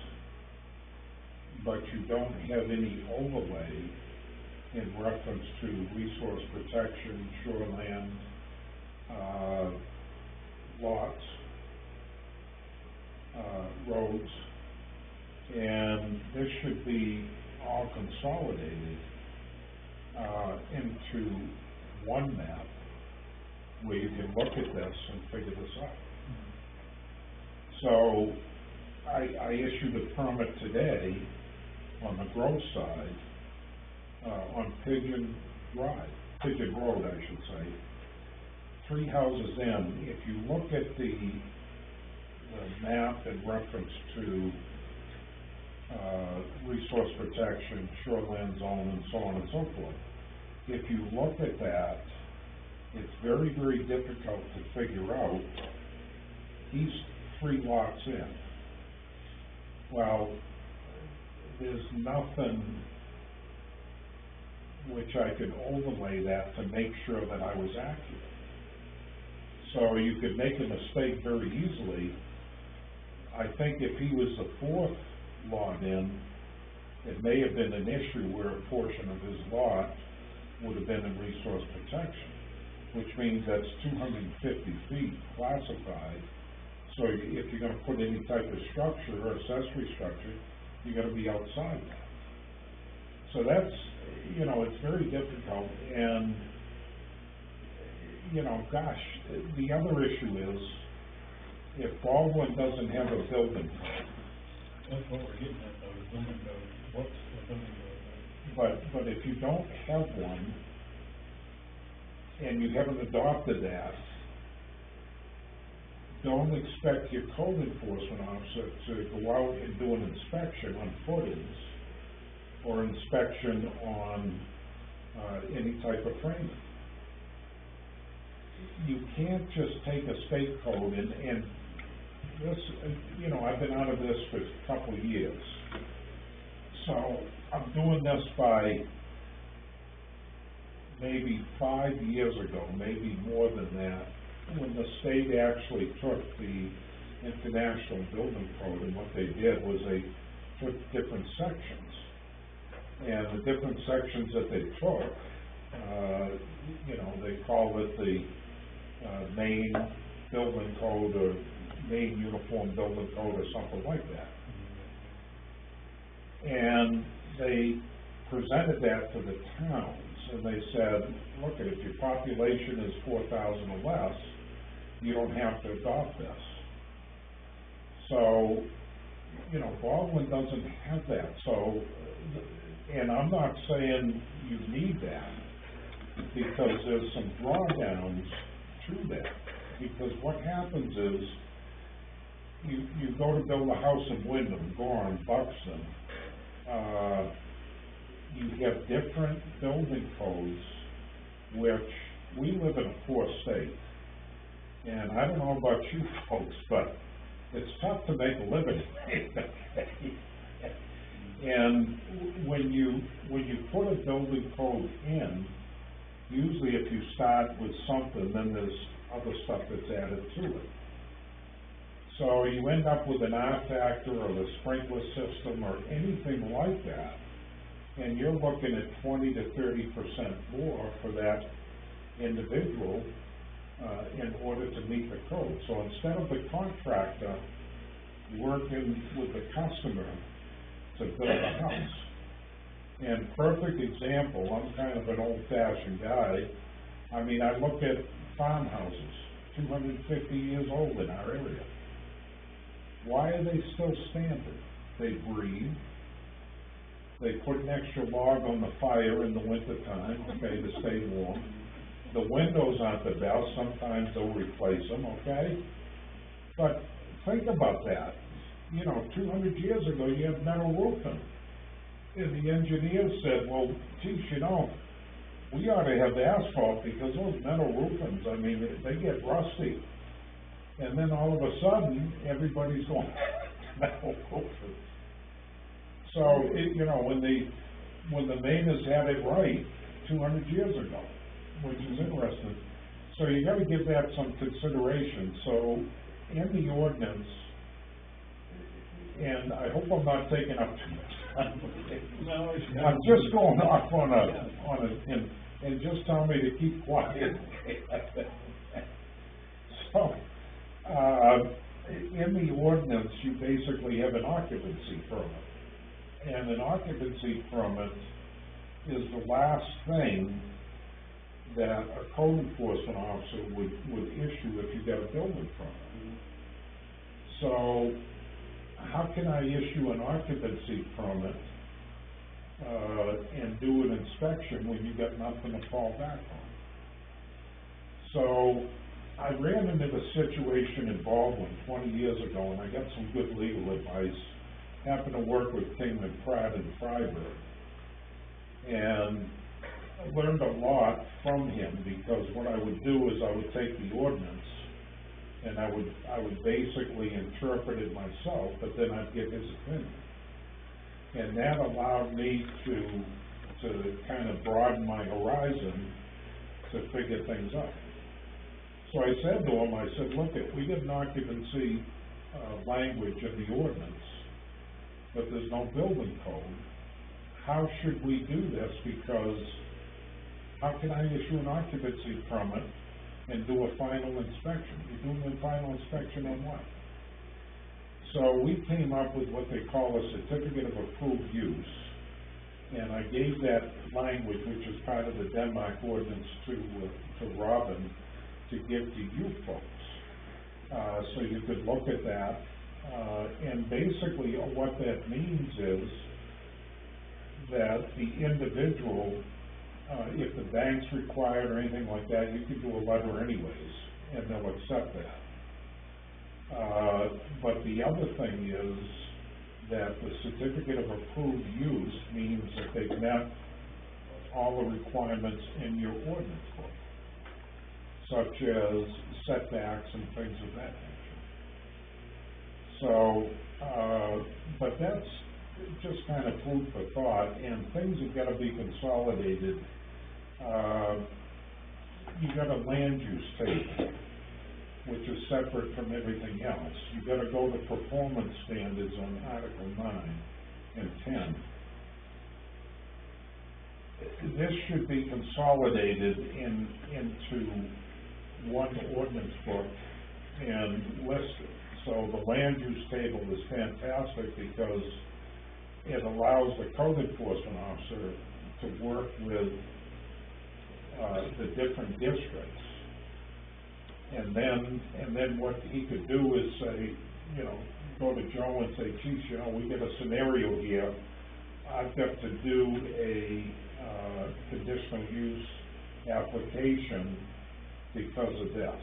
I: but you don't have any overlay in reference to resource protection, shoreland, lots, roads, and this should be all consolidated into one map where you can look at this and figure this out. So I issued a permit today on the Grove side, on Pigeon Road, I should say. 3 houses in. If you look at the map in reference to resource protection, shoreline zone, and so on and so forth, if you look at that, it's very, very difficult to figure out these 3 lots in. Well, there's nothing which I could overlay that to make sure that I was accurate. So you could make a mistake very easily. I think if he was the 4th lot in, it may have been an issue where a portion of his lot would have been in resource protection, which means that's 250 feet classified. So if you're gonna put any type of structure or accessory structure, you gotta be outside that. So that's, it's very difficult, and, gosh, the other issue is, if Baldwin doesn't have a building code.
E: That's what we're getting at, though, the building code. What's the building code?
I: But if you don't have one, and you haven't adopted that, don't expect your code enforcement officer to go out and do an inspection on footings or inspection on any type of framing. You can't just take a state code and this, I've been out of this for a couple of years. So I'm doing this by maybe 5 years ago, maybe more than that, when the state actually took the International Building Code, and what they did was they took different sections. And the different sections that they took, they call it the main building code or Maine Uniform Building Code or something like that. And they presented that to the towns, and they said, look, if your population is 4,000 or less, you don't have to adopt this. So, you know, Baldwin doesn't have that, so, and I'm not saying you need that, because there's some drawdowns to that. Because what happens is, you go to build a house in Wyndham, Gorham, Buxton, you have different building codes, which, we live in a poor state. And I don't know about you folks, but it's tough to make a living. And when you put a building code in, usually if you start with something, then there's other stuff that's added to it. So you end up with an R factor or the sprinkler system or anything like that, and you're looking at 20 to 30% more for that individual in order to meet the code. So instead of the contractor working with the customer to build a house, and perfect example, I'm kind of an old-fashioned guy. I mean, I look at farmhouses, 250 years old in our area. Why are they still standing? They breathe. They put an extra log on the fire in the wintertime, okay, to stay warm. The windows aren't the best, sometimes they'll replace them, okay? But think about that. You know, 200 years ago, you had metal roofing. And the engineers said, well, geez, you know, we ought to have asphalt because those metal roofings, I mean, they get rusty. And then all of a sudden, everybody's going metal roofing. So, you know, when the Mainers had it right 200 years ago, which is interesting. So you gotta give that some consideration. So in the ordinance, and I hope I'm not taking up too much time with it.
E: No,
I: I'm just going off on a, and just tell me to keep quiet. So, in the ordinance, you basically have an occupancy permit. And an occupancy permit is the last thing that a code enforcement officer would issue if you got a building permit. So, how can I issue an occupancy permit, and do an inspection when you got nothing to fall back on? So, I ran into the situation in Baldwin 20 years ago, and I got some good legal advice. Happened to work with Kingman Pratt in Freiburg, and I learned a lot from him, because what I would do is I would take the ordinance and I would basically interpret it myself, but then I'd give his opinion. And that allowed me to kind of broaden my horizon to figure things out. So I said to him, I said, look, we get an occupancy language in the ordinance, but there's no building code. How should we do this? Because how can I issue an occupancy permit and do a final inspection? You're doing a final inspection on what? So we came up with what they call a certificate of approved use, and I gave that language, which is part of the Denmark ordinance, to Robin to give to you folks. So you could look at that, and basically what that means is that the individual, if the bank's required or anything like that, you can do a letter anyways, and they'll accept that. But the other thing is that the certificate of approved use means that they've met all the requirements in your ordinance book, such as setbacks and things of that nature. So, but that's just kind of food for thought, and things have got to be consolidated. You got a land use table, which is separate from everything else. You got to go to performance standards on Article 9 and 10. This should be consolidated into one ordinance book and listed. So the land use table is fantastic because it allows the code enforcement officer to work with, the different districts. And then what he could do is say, you know, go to Joe and say, geez, you know, we get a scenario here. I've got to do a, conditional use application because of this.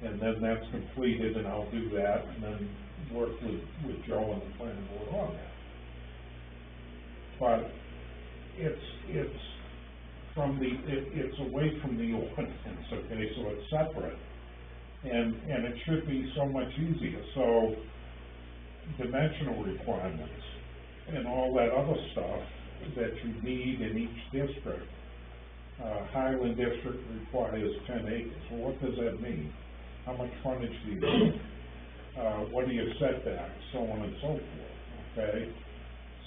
I: And then that's completed, and I'll do that, and then work with Joe and the planning board on that. But it's from the, it's away from the ordinance, okay, so it's separate. And it should be so much easier, so dimensional requirements and all that other stuff that you need in each district. Highland District requires 10 acres, well, what does that mean? How much frontage do you need? What are your setbacks, so on and so forth, okay?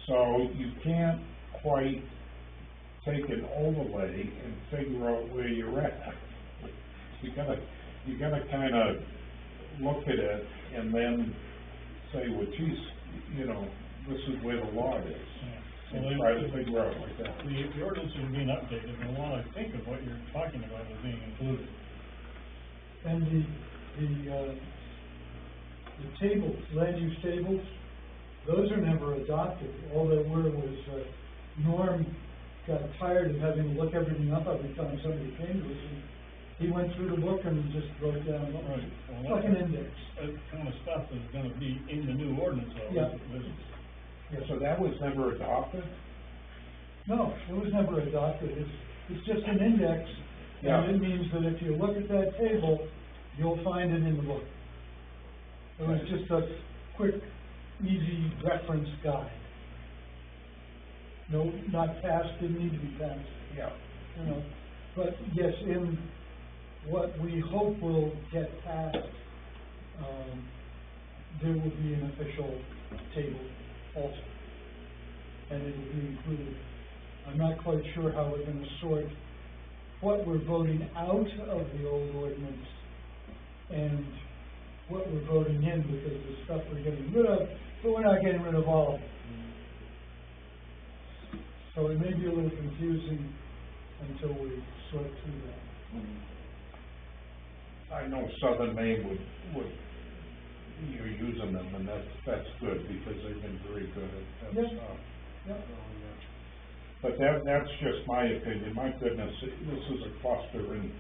I: So you can't quite take an overlay and figure out where you're at. You gotta kinda look at it and then say, well, geez, you know, this is where the lot is.
E: Yeah.
I: And try to figure out like that.
E: The ordinance is being updated, and a lot, I think, of what you're talking about is being included.
D: And the tables, land use tables, those are never adopted. All they were was, Norm got tired of having to look everything up every time somebody came to us, and he went through the book and just wrote down,
E: Right. Well,
D: like an index.
E: that kind of stuff is gonna be in the new ordinance, though.
D: Yeah.
I: Yeah, so that was never adopted?
D: No, it was never adopted. It's just an index,
I: Yeah.
D: and it means that if you look at that table, you'll find it in the book. It was just a quick, easy reference guide. No, not passed, didn't need to be passed,
I: Yeah.
D: you know. But yes, in what we hope will get passed, there will be an official table also. And it will be included. I'm not quite sure how we're gonna sort what we're voting out of the old ordinance and what we're voting in, because the stuff we're getting rid of, but we're not getting rid of all of it. So it may be a little confusing until we sort through that.
I: I know Southern Maine would, you're using them, and that's good, because they've been very good at that
D: Yeah.
I: stuff.
D: Yeah.
I: But that's just my opinion. My goodness, this is a cluster, and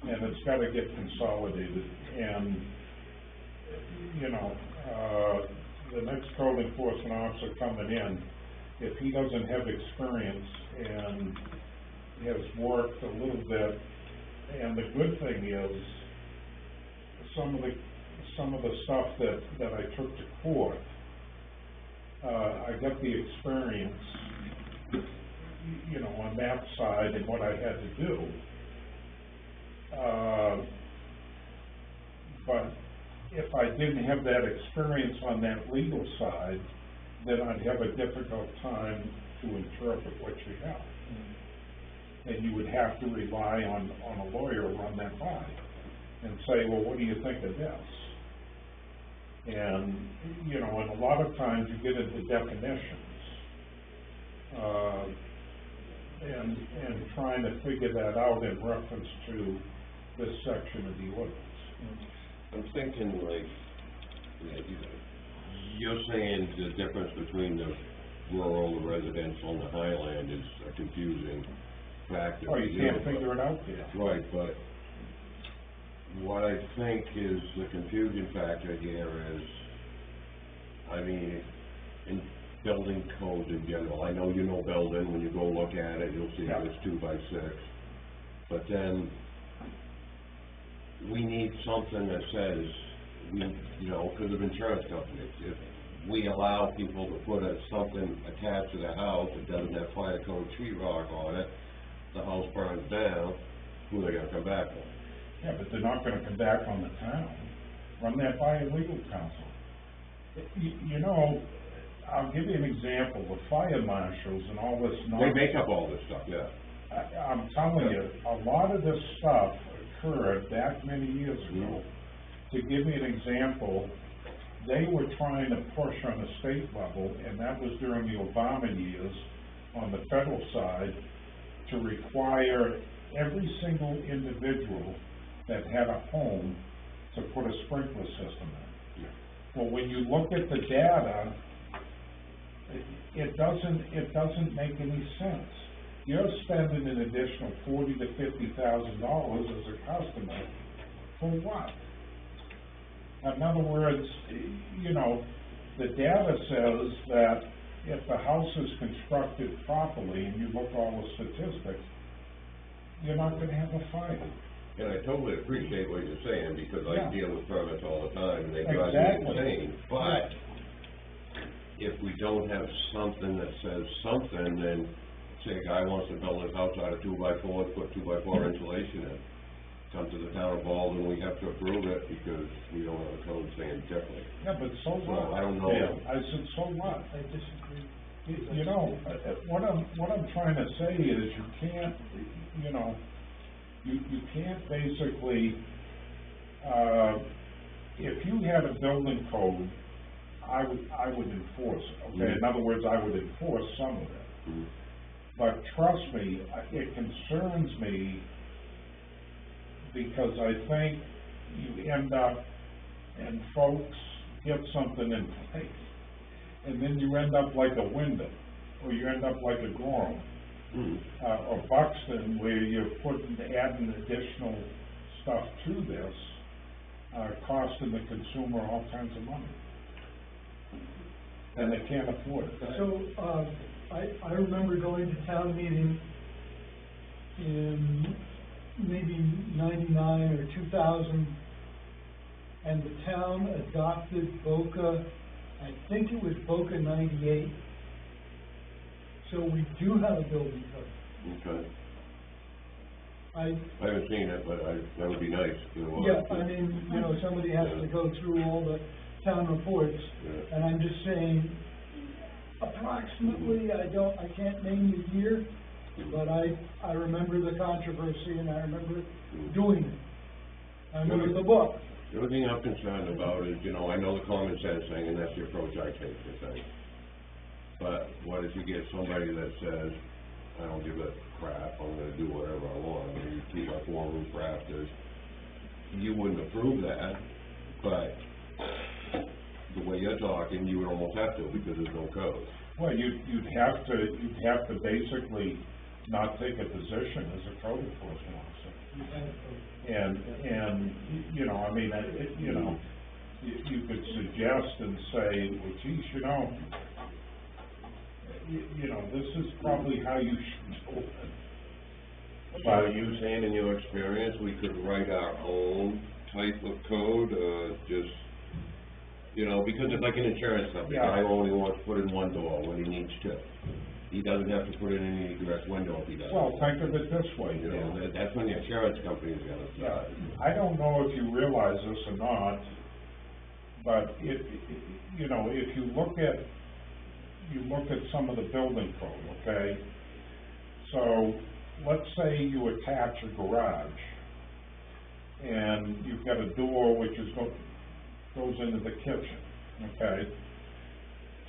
I: it's gotta get consolidated, and, you know, the next code enforcement officer coming in, if he doesn't have experience and has worked a little bit, and the good thing is, some of the stuff that I took to court, I got the experience, you know, on that side and what I had to do. But if I didn't have that experience on that legal side, then I'd have a difficult time to interpret what you have. And you would have to rely on a lawyer to run that by and say, well, what do you think of this? And, you know, and a lot of times you get into definitions, and trying to figure that out in reference to this section of the ordinance.
B: I'm thinking like, you're saying the difference between the rural, the residential, and the highland is a confusing factor.
I: Oh, you can't figure it out there.
B: Right, but what I think is the confusion factor here is, I mean, in building codes in general, I know you know building, when you go look at it, you'll see
I: Yeah.
B: it's 2x6. But then, we need something that says, you know, because of insurance companies, if we allow people to put something attached to their house that doesn't have fire code sheetrock on it, the house burns down, who are they gonna come back for?
I: Yeah, but they're not gonna come back on the town. Run that by a legal counsel. You know, I'll give you an example, the fire marshals and all this
B: They
I: nonsense.
B: make up all this stuff, yeah.
I: I'm telling you, a lot of this stuff occurred back many years ago to give you an example, they were trying to push on the state level, and that was during the Obama years, on the federal side, to require every single individual that had a home to put a sprinkler system in. Well, when you look at the data, it doesn't make any sense. You're spending an additional $40,000 to $50,000 as a customer, for what? In other words, you know, the data says that if the house is constructed properly, and you look at all the statistics, you're not gonna have a fire.
B: And I totally appreciate what you're saying, because
I: Yeah.
B: I deal with permits all the time, and they drive me
I: Exactly.
B: insane. But if we don't have something that says something, then say a guy wants to build his house out of 2x4s, put 2x4 insulation in. Come to the town of Baldwin, we have to approve it because we don't have a code saying differently.
I: Yeah, but so what?
B: So, I don't know.
I: Yeah, I said, so what?
D: I disagree.
I: You know, what I'm trying to say is you can't, you know, you can't basically, if you had a building code, I would enforce it, okay? In other words, I would enforce some of it.
B: Mhm.
I: But trust me, it concerns me because I think you end up, and folks get something in place, and then you end up like a window, or you end up like a Gorham,
B: Mhm.
I: or Buxton, where you're adding additional stuff to this, costing the consumer all kinds of money. And they can't afford it.
D: So, I remember going to town meeting in maybe 99 or 2000, and the town adopted BOCA, I think it was BOCA 98. So we do have a building code.
B: Okay.
D: I
B: haven't seen it, but that would be nice if there was.
D: Yeah, I mean, you know, somebody has to go through all the town reports,
B: Yeah.
D: and I'm just saying, approximately, I can't name the year, but I remember the controversy, and I remember doing it. I remember the book.
B: The only thing I'm concerned about is, you know, I know the common sense thing, and that's the approach I take to things. But what if you get somebody that says, I don't give a crap, I'm gonna do whatever I want, I'm gonna use 2x4 roof rafters? You wouldn't approve that, but the way you're talking, you would almost have to, because there's no code.
I: Well, you'd have to basically not take a position as a code enforcement officer. And, you know, I mean, you know, you could suggest and say, well, geez, you know, this is probably how you should do it.
B: So are you saying in your experience, we could write our own type of code, just, you know, because it's like an insurance company,
I: Yeah.
B: guy only wants to put in one door when he needs to. He doesn't have to put in any egress window if he doesn't.
I: Well, think of it this way,
B: You know, that's when the insurance company's gonna start.
I: I don't know if you realize this or not, but you know, if you look at some of the building code, okay? So, let's say you attach a garage, and you've got a door which goes into the kitchen, okay?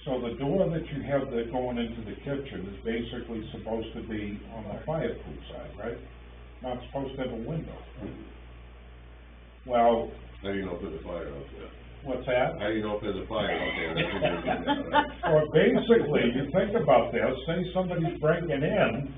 I: So the door that you have that going into the kitchen is basically supposed to be on the fireproof side, right? Not supposed to have a window. Well,
B: How do you know if there's a fire out there?
I: what's that?
B: How do you know if there's a fire out there? That's what you're getting at, right?
I: Or basically, you think about this, say somebody's breaking in,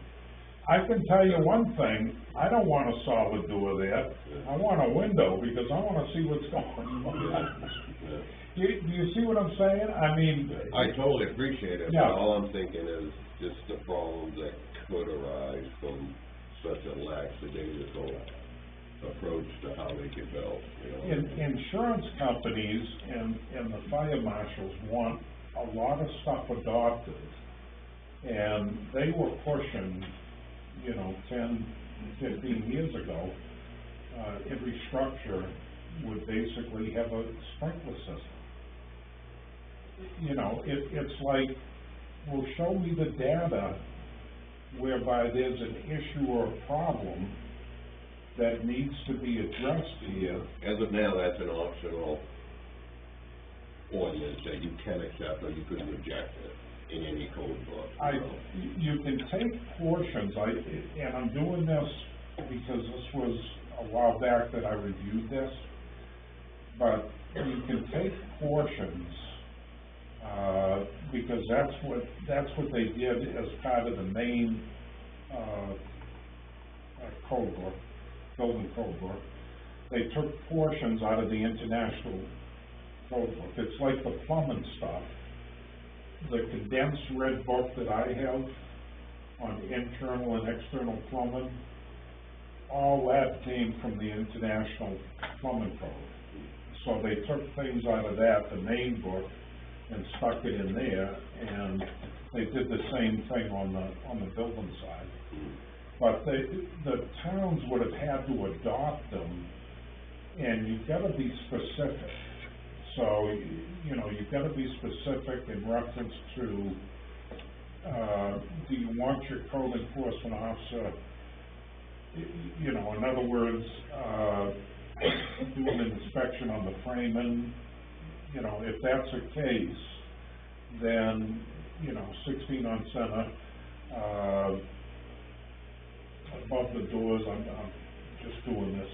I: I can tell you one thing, I don't want a solid door there. I want a window, because I wanna see what's going on.
B: Yeah.
I: Do you see what I'm saying? I mean.
B: I totally appreciate it, but
I: Yeah.
B: all I'm thinking is just the problems that could arise from such a lackadaisical approach to how they get built, you know?
I: Insurance companies and the fire marshals want a lot of stuff adopted, and they were pushing, you know, 10, 15 years ago, every structure would basically have a sprinkler system. You know, it's like, well, show me the data whereby there's an issue or a problem, that needs to be addressed here.
B: As of now, that's an optional ordinance that you can accept or you could reject it in any code book.
I: You can take portions, and I'm doing this because this was a while back that I reviewed this, but you can take portions, because that's what they did as part of the main, code book, building code book. They took portions out of the international code book. It's like the plumbing stuff. The condensed red book that I have on internal and external plumbing, all that came from the international plumbing code. So they took things out of that, the main book, and stuck it in there, and they did the same thing on the building side. But the towns would have had to adopt them, and you've gotta be specific. So, you know, you've gotta be specific in reference to, do you want your code enforcement officer, you know, in other words, do an inspection on the framing, you know, if that's the case, then, you know, 16 on center, above the doors, I'm just doing this,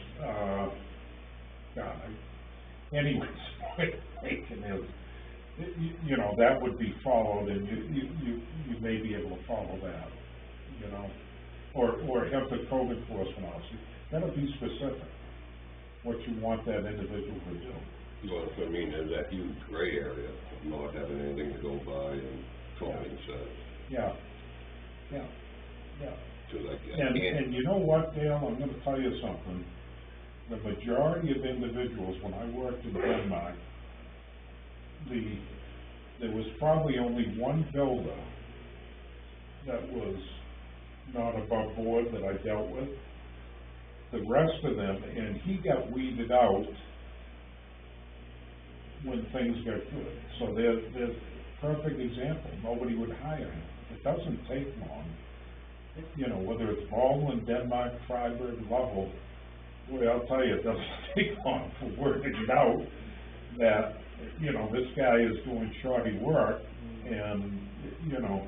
I: anyways, point taken is, you know, that would be followed, and you may be able to follow that, you know, or have the code enforcement officer, that'll be specific, what you want that individual to do.
B: Well, I mean, there's that huge gray area of not having anything to go by and common sense.
I: Yeah.
B: So like,
I: And you know what, Dale, I'm gonna tell you something. The majority of individuals, when I worked in Denmark, there was probably only one builder that was not above board that I dealt with. The rest of them, and he got weeded out when things got good. So there's a perfect example, nobody would hire him. It doesn't take long. You know, whether it's Baldwin, Denmark, Freiburg, Lovell, boy, I'll tell you, it doesn't take long for word to get out that, you know, this guy is doing shoddy work, and, you know,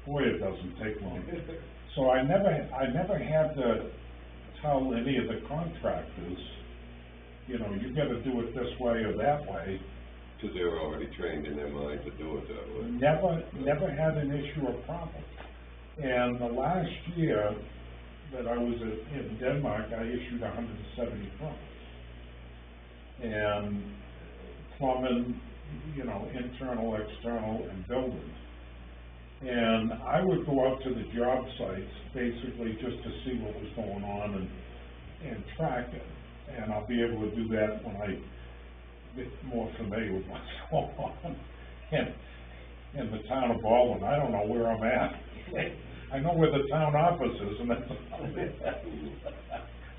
I: boy, it doesn't take long. So I never had to tell any of the contractors, you know, you gotta do it this way or that way.
B: because they were already trained in their mind to do it that way.
I: Never had an issue or problem. And the last year that I was in Denmark, I issued 170 permits. And plumbing, you know, internal, external, and building. And I would go out to the job sites, basically just to see what was going on and track it. And I'll be able to do that when I get more familiar with what's going on. In the town of Baldwin, I don't know where I'm at. I know where the town office is, and that's about it.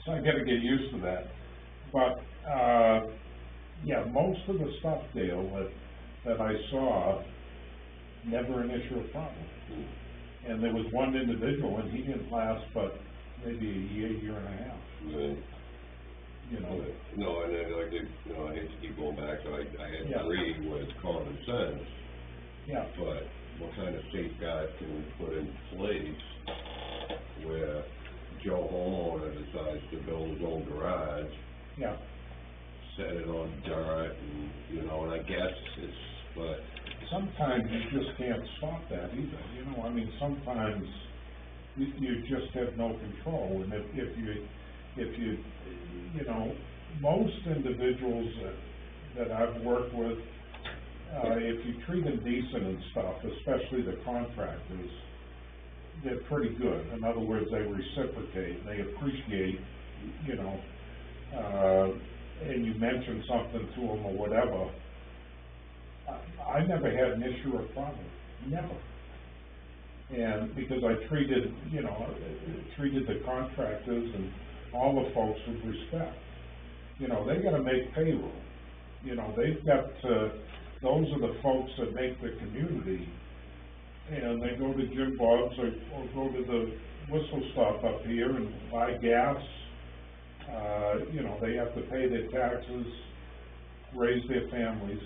I: So I gotta get used to that. But, yeah, most of the stuff, Dale, that I saw, never an issue or problem. And there was one individual, and he didn't last but maybe a year and a half.
B: Right.
I: You know.
B: No, and then like, you know, I hate to keep going back, so I
I: Yeah.
B: agree with common sense,
I: Yeah.
B: but what kind of safeguard can we put in place where Joe homeowner decides to build his own garage,
I: Yeah.
B: set it on dirt, and, you know, and I guess it's, but
I: Sometimes you just can't stop that either, you know, I mean, sometimes you just have no control, and if you, you know, most individuals that I've worked with, if you treat them decent and stuff, especially the contractors, they're pretty good. In other words, they reciprocate, they appreciate, you know, and you mention something to them or whatever. I never had an issue or problem, never. And because I treated the contractors and all the folks with respect. You know, they gotta make payroll. You know, they've got those are the folks that make the community. And they go to Jim Bob's or go to the whistle stop up here and buy gas, You know, they have to pay their taxes, raise their families,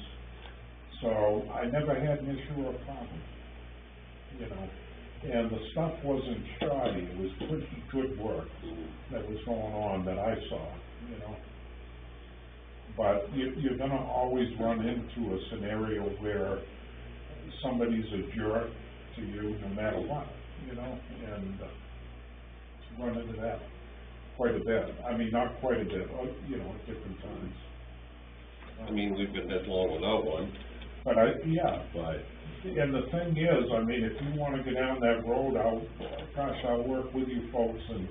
I: so I never had an issue or a problem, you know. And the stuff wasn't shoddy, it was pretty good work that was going on that I saw, you know. But you're gonna always run into a scenario where somebody's a jerk to you no matter what, you know, and run into that quite a bit. I mean, not quite a bit, you know, at different times.
B: I mean, we've been this long without one,
I: But
B: but,
I: and the thing is, I mean, if you wanna go down that road, I'll work with you folks and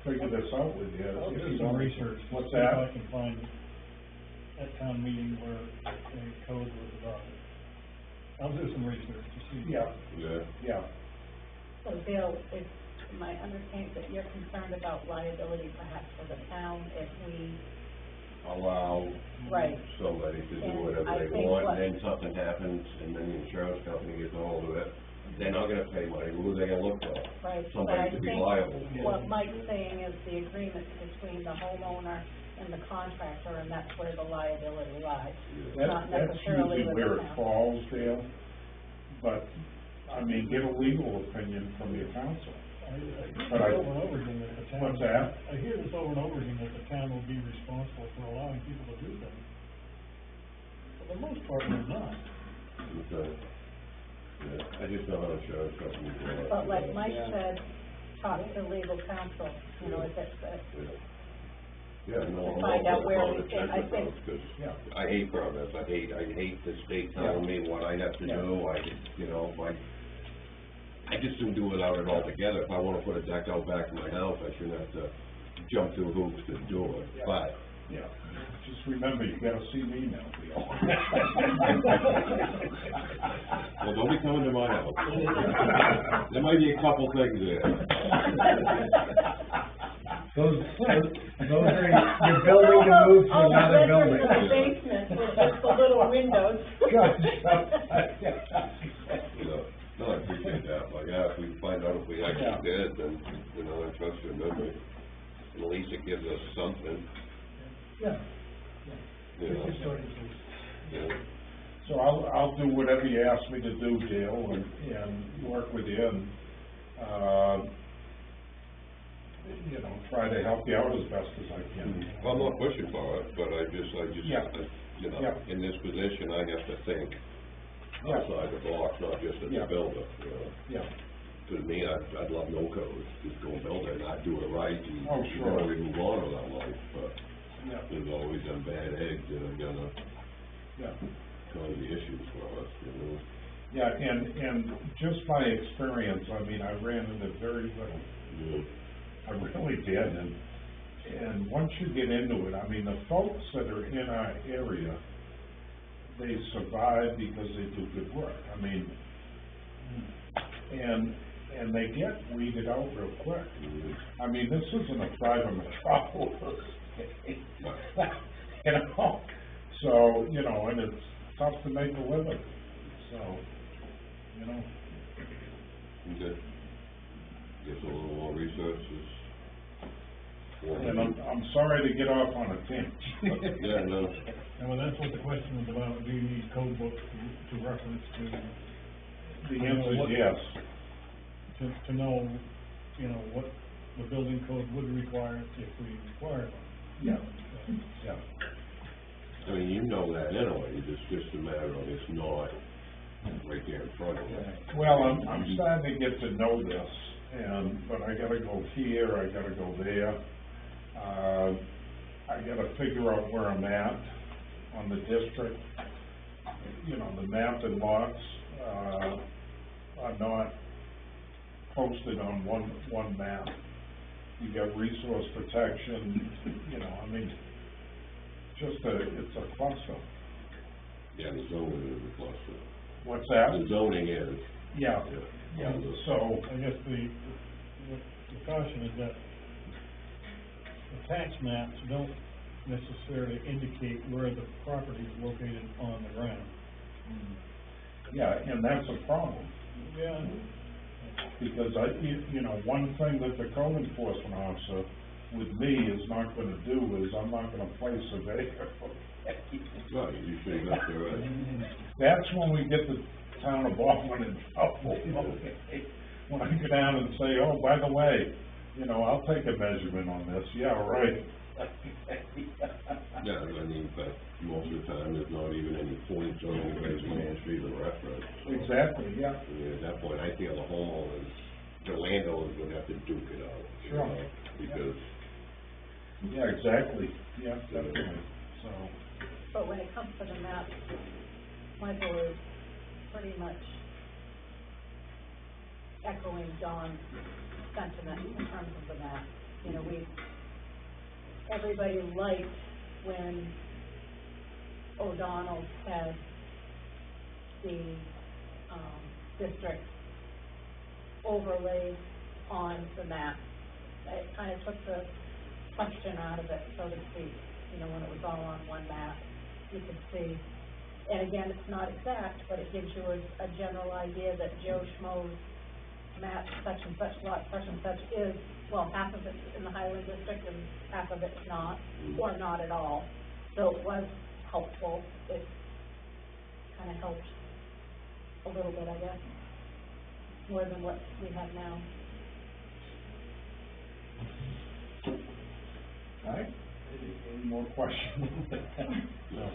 I: figure this out with you.
E: I'll
I: If
E: do
I: you
E: some
I: don't-
E: research, to
I: What's
E: see if
I: that?
E: I can find at town meeting where a code was adopted. I'll do some research to see.
I: Yeah,
B: yeah.
G: So Bill, it's my understanding that you're concerned about liability perhaps for the town if we,
B: Allow
G: right,
B: somebody to do
G: And
B: whatever
G: I
B: they
G: think
B: want,
G: what-
B: and then something happens, and then the insurance company gets ahold of it, they're not gonna pay money, who are they gonna look for?
G: right. But
B: Somebody
G: I
B: to be
G: think
B: liable.
G: what Mike's saying is the agreement between the homeowner and the contractor, and that's where the liability lies. Not
I: that's
G: necessarily
I: usually
G: with
I: where
G: the
I: it
G: town.
I: falls, Dale. But, I mean, get a legal opinion from your counsel.
E: I hear
I: But
E: this over and over again that the town.
I: What's that?
E: I hear this over and over again that the town will be responsible for allowing people to do things. For the most part, they're not.
B: Okay. Yeah, I just know how insurance companies work.
G: But like
B: you know.
G: Mike said, talk to legal counsel, you know, if it's,
B: Yeah, no,
G: to
B: I'm
G: find
B: all
G: out
B: for
G: where
B: the
G: we can- I think-
B: because
I: Yeah.
B: I hate permits, I hate the state telling me what I have to
I: Yeah.
B: do, you know, I just don't do without it altogether. If I wanna put a deck out back in my house, I shouldn't have to jump through hoops to do it,
I: Yeah.
B: but
I: Yeah, just remember, you gotta see me now, Dale.
B: well, don't be coming to my house. There might be a couple things there.
C: Those are, you're building to move to another building.
G: All the bedrooms in the basement with just the little windows.
B: You know, no, I appreciate that, but yeah, if we find out if we
I: Yeah.
B: actually did, then, you know, I trust your memory. And at least it gives us something,
D: Yeah,
B: you know.
D: it's a starting place.
B: Yeah.
I: So I'll do whatever you ask me to do, Dale, and work with you, and, you know, try to help you out as best as I can.
B: Well, I'm not pushing for it, but
I: Yeah.
B: you know,
I: Yeah.
B: in this position, I have to think
I: Yeah.
B: outside the box, not just as
I: Yeah.
B: a builder, you know.
I: Yeah,
B: To me, I'd love no code, just go build it, not do it right, and,
I: Oh,
B: you
I: sure.
B: know, we move on with our life, but
I: yeah,
B: there's always them bad eggs that are gonna
I: yeah.
B: cause the issues for us, you know.
I: Yeah, and just by experience, I mean, I ran into very little.
B: Yeah.
I: I really did, and once you get into it, I mean, the folks that are in our area, they survive because they do good work. I mean, and they get weeded out real quick. I mean, this isn't a private metropolis, you know? So, you know, and it's tough to make a living, so, you know.
B: Okay. Guess a little more research is.
I: And I'm sorry to get off on a tangent.
B: Yeah, no,
E: And well, that's what the question was about, do you need code books to reference
I: The answer is yes.
E: to know, you know, what the building code would require if we required one.
I: Yeah, yeah.
B: I mean, you know that anyway, it's just a matter of it's not right there in front of you.
I: Well, I'm starting to get to know this, but I gotta go here, I gotta go there. I gotta figure out where I'm at on the district. You know, the mapped lots, are not posted on one map. You got resource protection, you know, I mean, it's a cluster.
B: Yeah, the zoning is a cluster.
I: What's that?
B: The zoning is.
I: Yeah, yeah, so,
E: I guess the caution is that the tax maps don't necessarily indicate where the property is located on the ground.
I: yeah, and that's a problem.
E: Yeah.
I: Because you know, one thing that the code enforcement officer with me is not gonna do is, I'm not gonna play surveyor.
B: Right, you should have to,
I: That's when we get the town of Baldwin in trouble, okay? When I go down and say, oh, by the way, you know, I'll take a measurement on this, yeah, right.
B: yeah, I mean, but most of the time, there's not even any points on anybody's land street or reference.
I: Exactly, yeah.
B: I mean, at that point, I feel the homeowners, the landowners would have to duke it out. you
I: Sure.
B: know, Because,
I: Yeah, exactly, yeah, definitely, so.
G: But when it comes to the map, Michael is pretty much echoing John's sentiment in terms of the map. You know, everybody liked when O'Donnell had the, district overlaid on the map. It kind of took the question out of it, so to speak, you know, when it was all on one map, you could see. And again, it's not exact, but it gives you a general idea that Joe Schmo's map, such and such lot, such and such is, well, half of it's in the Highland District and half of it's not, or not at all. So it was helpful. It kind of helped a little bit, I guess, more than what we have now.
I: All right, any more questions?
B: no,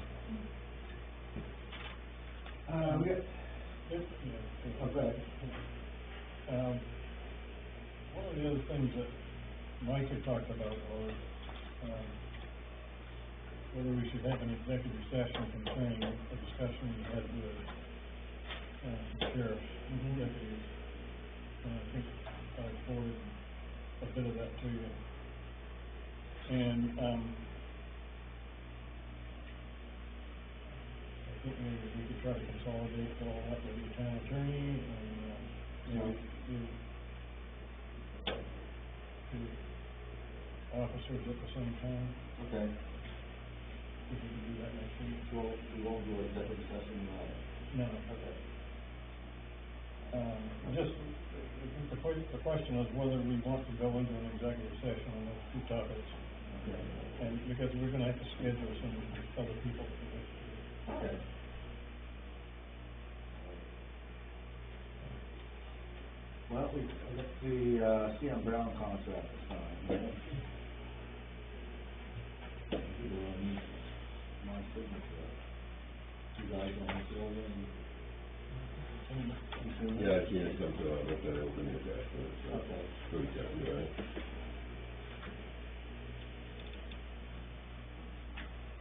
E: We got, okay. One of the other things that Mike had talked about was, whether we should have an executive session concerning a discussion we had with, the sheriff's deputies. And I think I forwarded a bit of that to you. And, I think maybe we could try to consolidate all that with the town attorney and, do two officers at the same time.
A: Okay,
E: If we can do that next week.
A: so we won't do an executive session,
E: No.
A: okay.
E: Just, the question is whether we want to go into an executive session on those two topics.
A: Okay.
E: And because we're gonna have to schedule some other people for this.
A: Okay. Well, we got the, C.M. Brown contract this time. My signature. You guys want to go over and?
B: yeah, I can't come to, I looked at it over the attachment, so.
A: Okay.
B: Pretty good, right?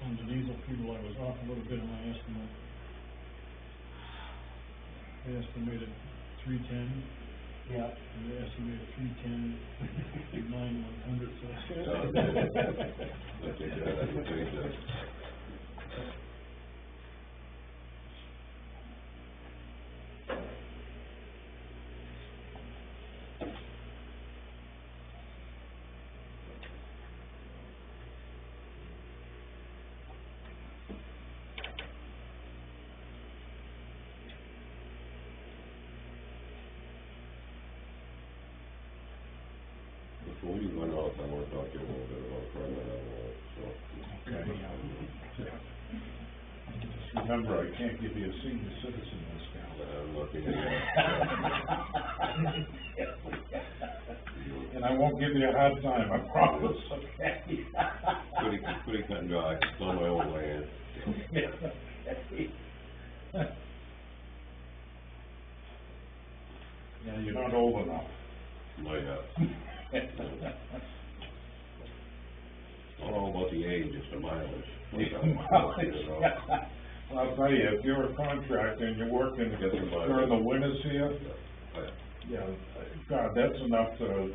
E: On the diesel fuel, I was off a little bit in my estimate. They estimated 310.
A: Yeah.
E: And they estimated 310, 9,100, so.
B: I think that, I would think that. Before you run off, I want to talk to you a little bit about permanent envelope, so.
I: Okay. Just remember, I can't give you a senior citizen discount.
B: I'm looking at
I: And I won't give you a hard time, I promise, okay?
B: pretty cut and dry, it's on my own land.
I: Yeah, you're not old enough.
B: Might have. Not all about the age, it's the mileage.
I: I'll tell you, if you're a contractor and you're working
B: Get some mileage.
I: during the winters here,
B: Yeah.
I: yeah, God, that's enough to,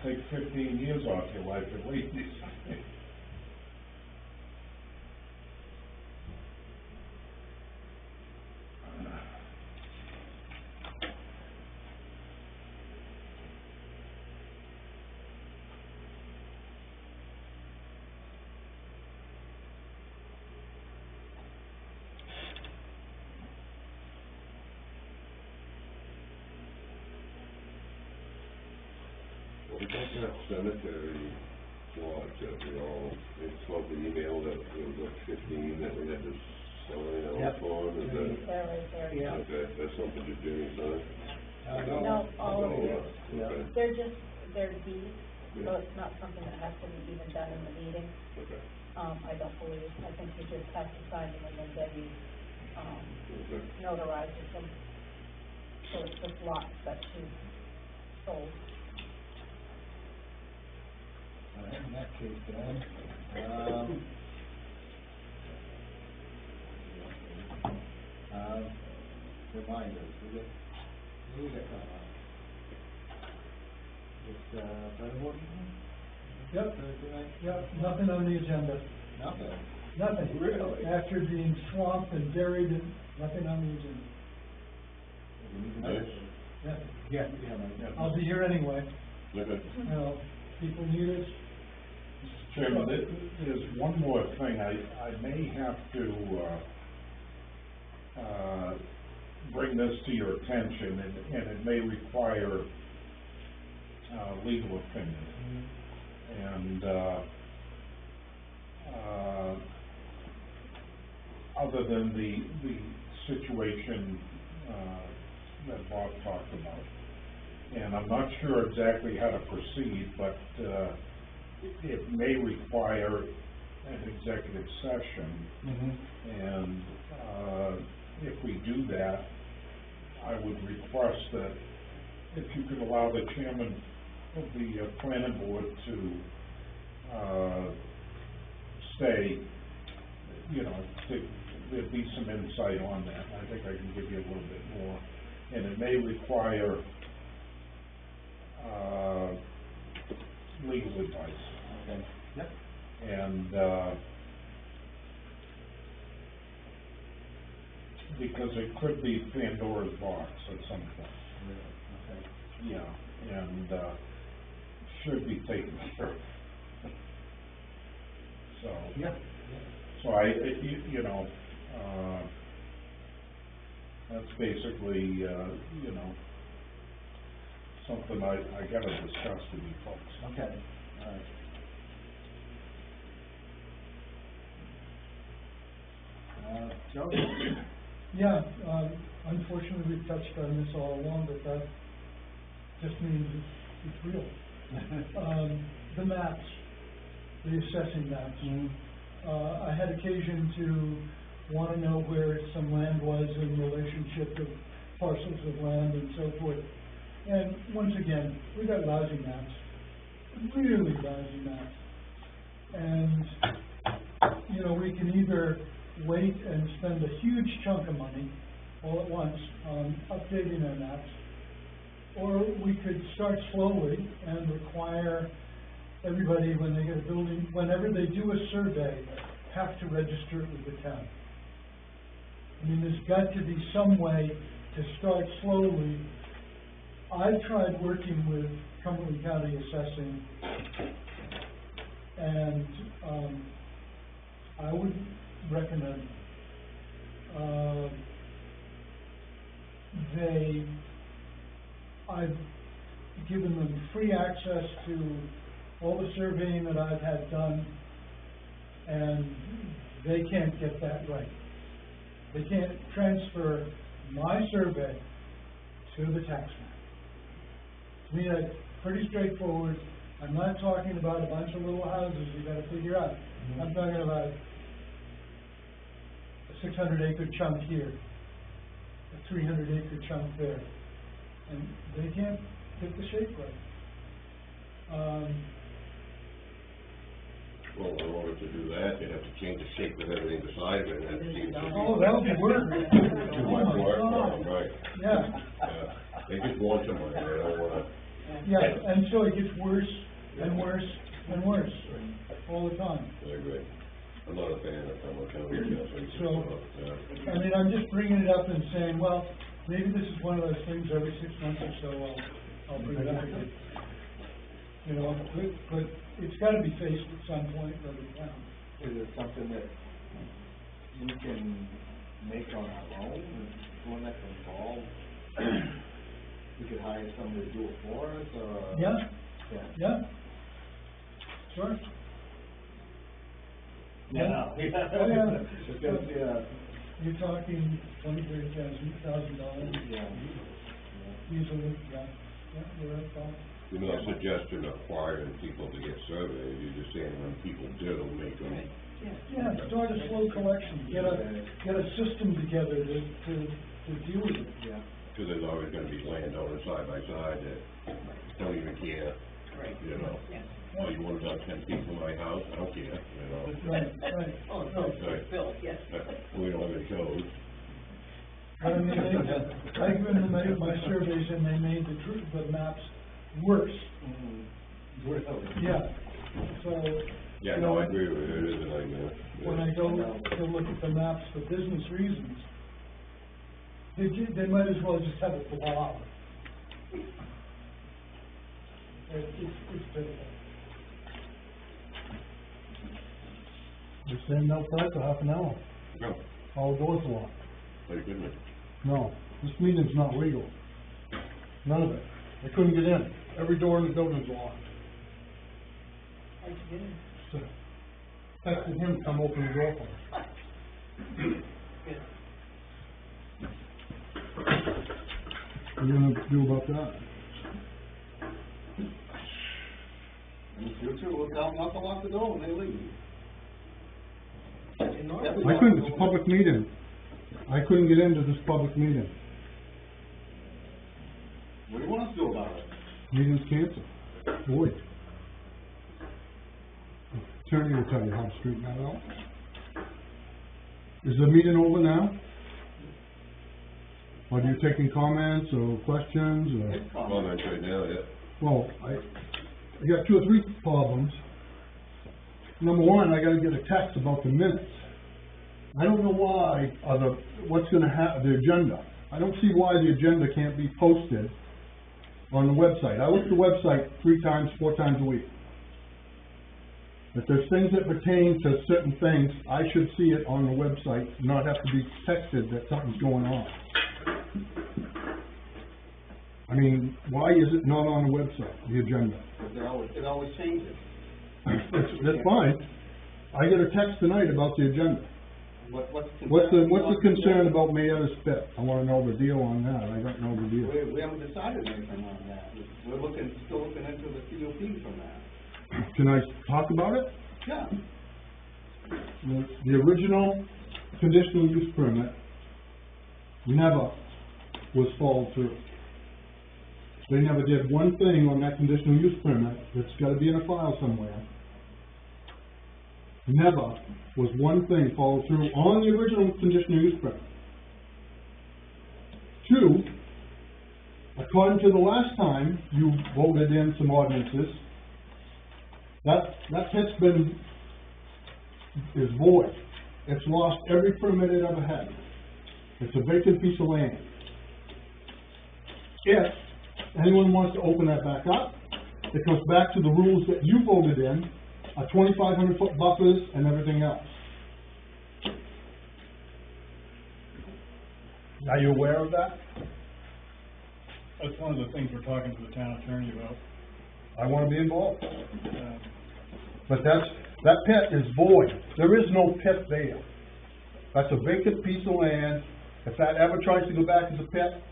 I: take 15 years off your life at least.
B: What about that cemetery plot that we all, they spoke the email that it was like 15 that we had to sign
C: Yep.
B: off on, is that?
G: They're right there, yeah.
B: Okay, that's something to do, son?
G: No, all of it.
B: Okay,
G: They're deeds, so it's not something that has to be even done in the meeting.
B: okay,
G: I don't believe, I think you just have to sign them and then Debbie,
B: okay.
G: notarizes them. So it's just lots that she sold.
A: All right, in that case then, reminders, we got coming up? It's, planning board meeting?
D: Yep,
A: Thursday night?
D: yep, nothing on the agenda,
A: Nothing.
D: nothing.
A: Really?
D: After being swamped and buried and nothing on the agenda.
B: Nice.
D: Yeah,
A: Yeah, yeah,
D: I'll be here anyway,
B: Okay.
D: you know, people need us.
I: Mr. Chairman, there's one more thing, I may have to, bring this to your attention, and it may require, legal opinion. And, other than the situation, that Bob talked about. And I'm not sure exactly how to proceed, but, it may require an executive session. And, if we do that, I would request that if you could allow the chairman of the planning board to, stay, you know, there'd be some insight on that. I think I can give you a little bit more. And it may require, legal advice.
A: Okay. Yep.
I: And, because it could be Pandora's box at some point.
A: Really? Okay.
I: Yeah, and, should be taken care of. So,
A: Yeah.
I: so you know, that's basically, you know, something I gotta discuss with you folks.
A: Okay, all right. Joe?
D: Yeah, unfortunately, we've touched on this all along, but that just means it's real. The maps, the assessing maps. I had occasion to want to know where some land was in relationship to parcels of land and so forth. And once again, we got lousy maps, really lousy maps. And, you know, we can either wait and spend a huge chunk of money all at once on updating our maps, or we could start slowly and require everybody, when they get a building, whenever they do a survey, have to register it with the town. I mean, there's got to be some way to start slowly. I've tried working with Cumberland County Assessing, and I would recommend I've given them free access to all the surveying that I've had done, and they can't get that right. They can't transfer my survey to the tax map. To me, that's pretty straightforward. I'm not talking about a bunch of little houses you gotta figure out. I'm talking about a 600-acre chunk here, a 300-acre chunk there, and they can't get the shape right.
B: Well, in order to do that, you'd have to change the shape of everything beside it, and that seems to be.
D: Oh, that'll be work.
B: Too much work,
D: Oh, my God.
B: right.
D: Yeah,
B: They just want some money, they don't wanna.
D: yeah, and so it gets worse and worse and worse all the time.
B: I agree. I'm not a fan of Cumberland County Assessing.
D: So-
B: Yeah.
D: I mean, I'm just bringing it up and saying, well, maybe this is one of those things every 6 months or so, I'll bring it up again. You know, but it's gotta be faced at some point by the town.
A: Is it something that we can make on our own, doing that involved? We could hire somebody to do it for us, or?
D: Yeah, Yeah. Sure.
A: Yeah.
D: Oh, yeah.
A: Because, yeah,
D: You're talking $20,000
A: yeah.
D: easily, yeah, you're right, Bob.
B: You're not suggesting acquiring people to get surveyed, you're just saying when people do, make them.
D: Yeah, start a slow collection, get a system together to deal with it.
A: Yeah.
B: Cause there's always gonna be landowners side by side that don't even care,
F: Right.
B: you know.
F: Yeah.
B: Oh, you wanna dump 10 feet from my house, I don't care, you know.
D: Right, right.
F: Oh, no,
B: Right.
F: Bill, yes.
B: We don't have any codes.
D: But I mean, I've been to my surveys and they made the maps worse. Yeah, so,
B: Yeah,
D: you
B: no,
D: know,
B: I agree with you, it is a nightmare.
D: when I go to look at the maps for business reasons, they might as well just have a blob. It's pitiful.
E: They're saying no price for half an hour,
B: No,
E: all doors are locked.
B: thank goodness.
E: No, this meeting's not legal. None of it. They couldn't get in. Every door in the building's locked.
F: How'd you get in?
E: So, texted him to come open the door for us.
F: Good.
E: What are you gonna do about that?
A: In the future, we'll tell them not to lock the door when they leave.
F: In Norway.
E: I couldn't, it's a public meeting. I couldn't get into this public meeting.
A: What do you want us to do about it?
E: Meeting's canceled. Boy. Attorney will tell you how to straighten that out. Is the meeting over now? Or are you taking comments or questions or?
A: It's
B: Comments right now, yeah.
E: Well, I got 2 or 3 problems. Number one, I gotta get a text about the minutes. I don't know why, what's gonna the agenda. I don't see why the agenda can't be posted on the website. I look at the website 3 times, 4 times a week. If there's things that pertain to certain things, I should see it on the website, not have to be texted that something's going on. I mean, why is it not on the website, the agenda?
A: It always changes.
E: That's fine. I get a text tonight about the agenda.
A: What's
E: What's the concern about Mayetta's Pit? I wanna know the deal on that, I don't know the deal.
A: We haven't decided anything on that. We're still looking into the COP from that.
E: Can I talk about it?
A: Yeah.
E: The original conditional use permit never was followed through. They never did one thing on that conditional use permit that's gotta be in a file somewhere. Never was one thing followed through on the original conditional use permit. 2, according to the last time you voted in some ordinances, that pit's is void. It's lost every permit it ever had. It's a vacant piece of land. If anyone wants to open that back up, it comes back to the rules that you voted in, 2,500 foot buffers and everything else. Are you aware of that? That's one of the things we're talking to the town attorney about. I wanna be involved. But that pit is void. There is no pit there. That's a vacant piece of land. If that ever tries to go back as a pit,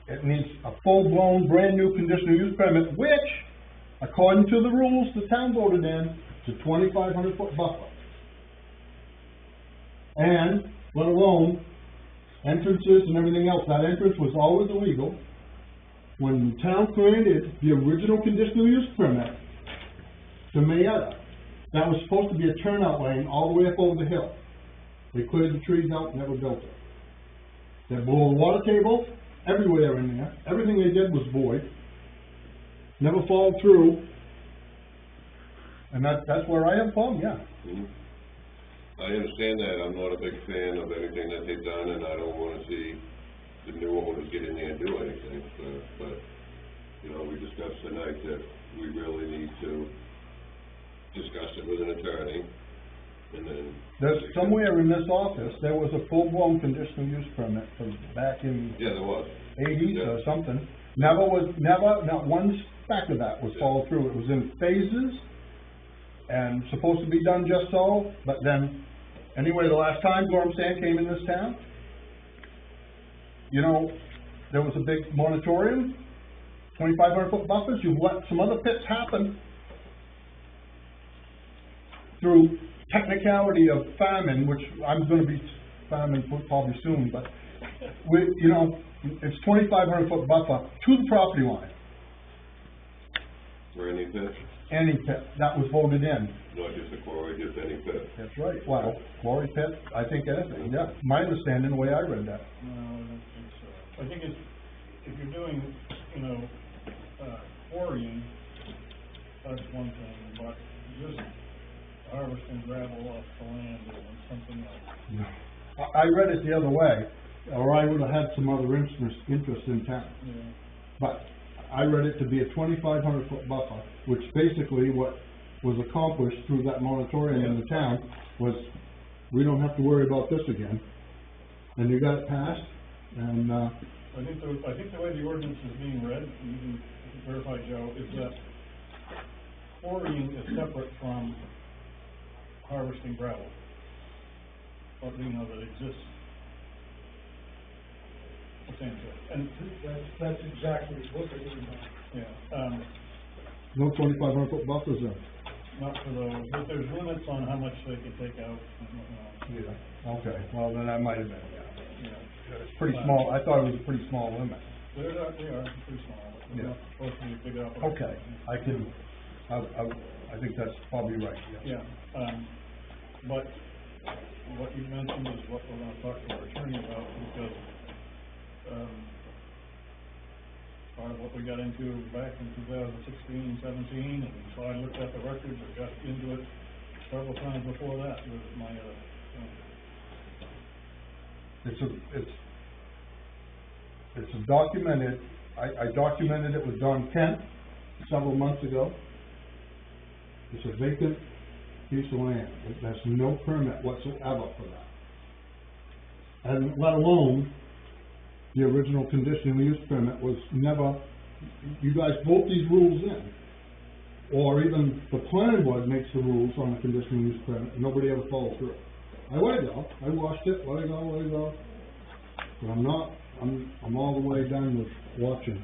E: it needs a full-blown, brand-new conditional use permit, which, according to the rules the town voted in, is a 2,500 foot buffer. And, let alone, entrances and everything else. That entrance was always illegal. When the town created the original conditional use permit to Mayetta, that was supposed to be a turnout lane all the way up over the hill. They cleared the trees out, never built it. They blew a water table everywhere in there. Everything they did was void. Never followed through. And that's where I have a problem, yeah.
B: Mhm. I understand that, I'm not a big fan of anything that they've done, and I don't wanna see the new owners get in there and do anything, but, you know, we discussed tonight that we really need to discuss it with an attorney, and then.
E: There's somewhere in this office, there was a full-blown conditional use permit from back in
B: Yeah, there was.
E: 80s
B: Yeah.
E: or something. Not one
J: fact of that was followed through. It was in phases and supposed to be done just so, but then, anyway, the last time Gorham Sand came in this town, you know, there was a big moratorium, 2,500-foot buffers. You've let some other pits happen through technicality of famine, which I'm gonna be famine probably soon, but you know, it's 2,500-foot buffer to the property line.
B: For any pit,
J: Any pit, that was voted in.
B: not just a quarry, just any pit.
J: That's right. Well, quarry pit, I think anything, yeah. My understanding, the way I read that.
E: No, I don't think so. I think it's, if you're doing, you know, quarrying, that's one thing, but just harvesting gravel off the land is something else.
J: I read it the other way, or I would have had some other interest in town.
E: Yeah.
J: But I read it to be a 2,500-foot buffer, which basically what was accomplished through that moratorium in the town was, we don't have to worry about this again. And you got it passed, and,
E: I think the way the ordinance is being read, and you can verify, Joe, is that quarrying is separate from harvesting gravel. But, you know, that exists. Essentially, and,
D: That's exactly what they're doing now.
E: yeah,
J: no 2,500-foot buffers in.
E: not for those, but there's limits on how much they can take out and whatnot.
J: Yeah. Okay, well, then I might have been,
E: Yeah.
J: It's pretty small, I thought it was a pretty small limit.
E: They are pretty small, but they're
J: Yeah.
E: not supposed to be big operation.
J: Okay, I think that's probably right, yes.
E: Yeah, but what you mentioned is what we're gonna talk to our attorney about, because, part of what we got into back in 2016, 17, and so I looked at the records, I got into it several times before that with my,
J: It's a documented, I documented it with Don Kent several months ago. It's a vacant piece of land, there's no permit whatsoever for that. And let alone, the original conditional use permit was never, you guys vote these rules in. Or even the planning board makes the rules on the conditional use permit, nobody ever follows through. I let it go, I watched it, let it go. But I'm all the way done with watching.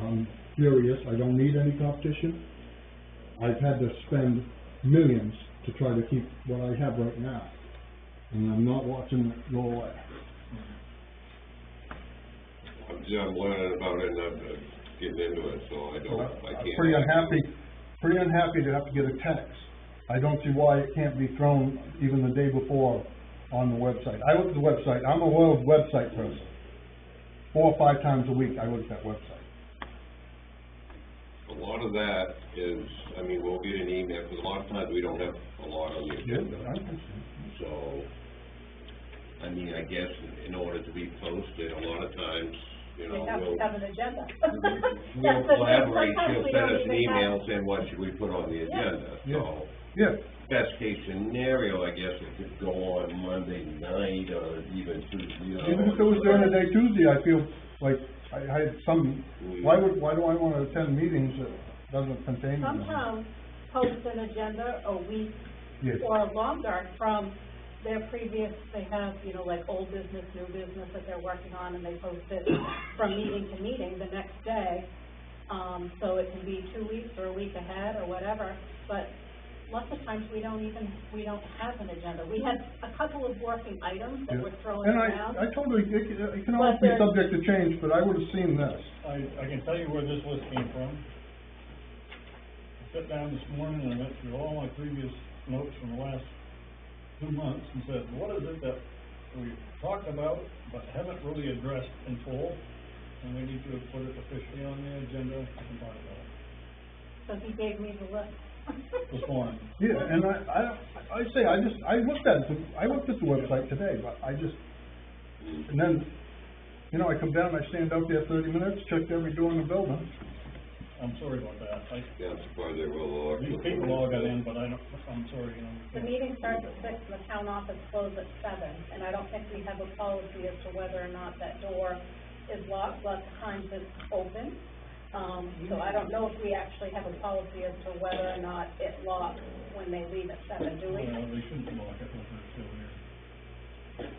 J: I'm furious, I don't need any competition. I've had to spend millions to try to keep what I have right now. And I'm not watching it go away.
B: I'm learning about it and I'm getting into it, so I can't.
J: I'm pretty unhappy to have to get a text. I don't see why it can't be thrown even the day before on the website. I look at the website, I'm a loyal website person. 4 or 5 times a week, I look at that website.
B: A lot of that is, I mean, we'll get an email, because a lot of times we don't have a lot on the agenda.
J: I understand.
B: So, I mean, I guess in order to be posted, a lot of times, you know,
G: We have
B: we'll
G: to have an agenda.
B: we'll
G: That's the thing,
B: collaborate,
G: sometimes
B: she'll
G: we
B: send
G: don't
B: us an
G: even have-
B: email saying what should we put on the agenda, so.
J: Yeah,
B: Best case scenario, I guess, it could go on Monday night or even Tuesday.
J: even if it was during the day Tuesday, I feel like I had some, why do I wanna attend meetings that doesn't contain
G: Some
J: anything?
G: towns post an agenda a week
J: Yes.
G: or longer from their previous, they have, you know, like old business, new business that they're working on, and they post it from meeting to meeting the next day. So it can be 2 weeks or a week ahead or whatever, but lots of times we don't have an agenda. We had a couple of working items that
J: Yeah.
G: were thrown
J: And
G: around.
J: I told her, it can always be
G: But
J: subject to change, but I would've seen this.
E: I can tell you where this list came from. I sat down this morning and I went through all my previous notes from the last 2 months and said, what is it that we've talked about but haven't really addressed in full? And we need to put it officially on the agenda and talk about it.
G: So he gave me the list.
E: This morning.
J: Yeah, and I looked at the website today, but and then, you know, I come down, I stand out there 30 minutes, checked every door in the building.
E: I'm sorry about that.
B: Yeah, I'm surprised they will.
E: These people all got in, but I'm sorry, you know.
G: The meeting starts at 6 and the town office closes at 7, and I don't think we have a policy as to whether or not that door is locked. Lots of times it's open. So I don't know if we actually have a policy as to whether or not it locks when they leave at 7, do we?
E: Well, they shouldn't lock it if they're still here.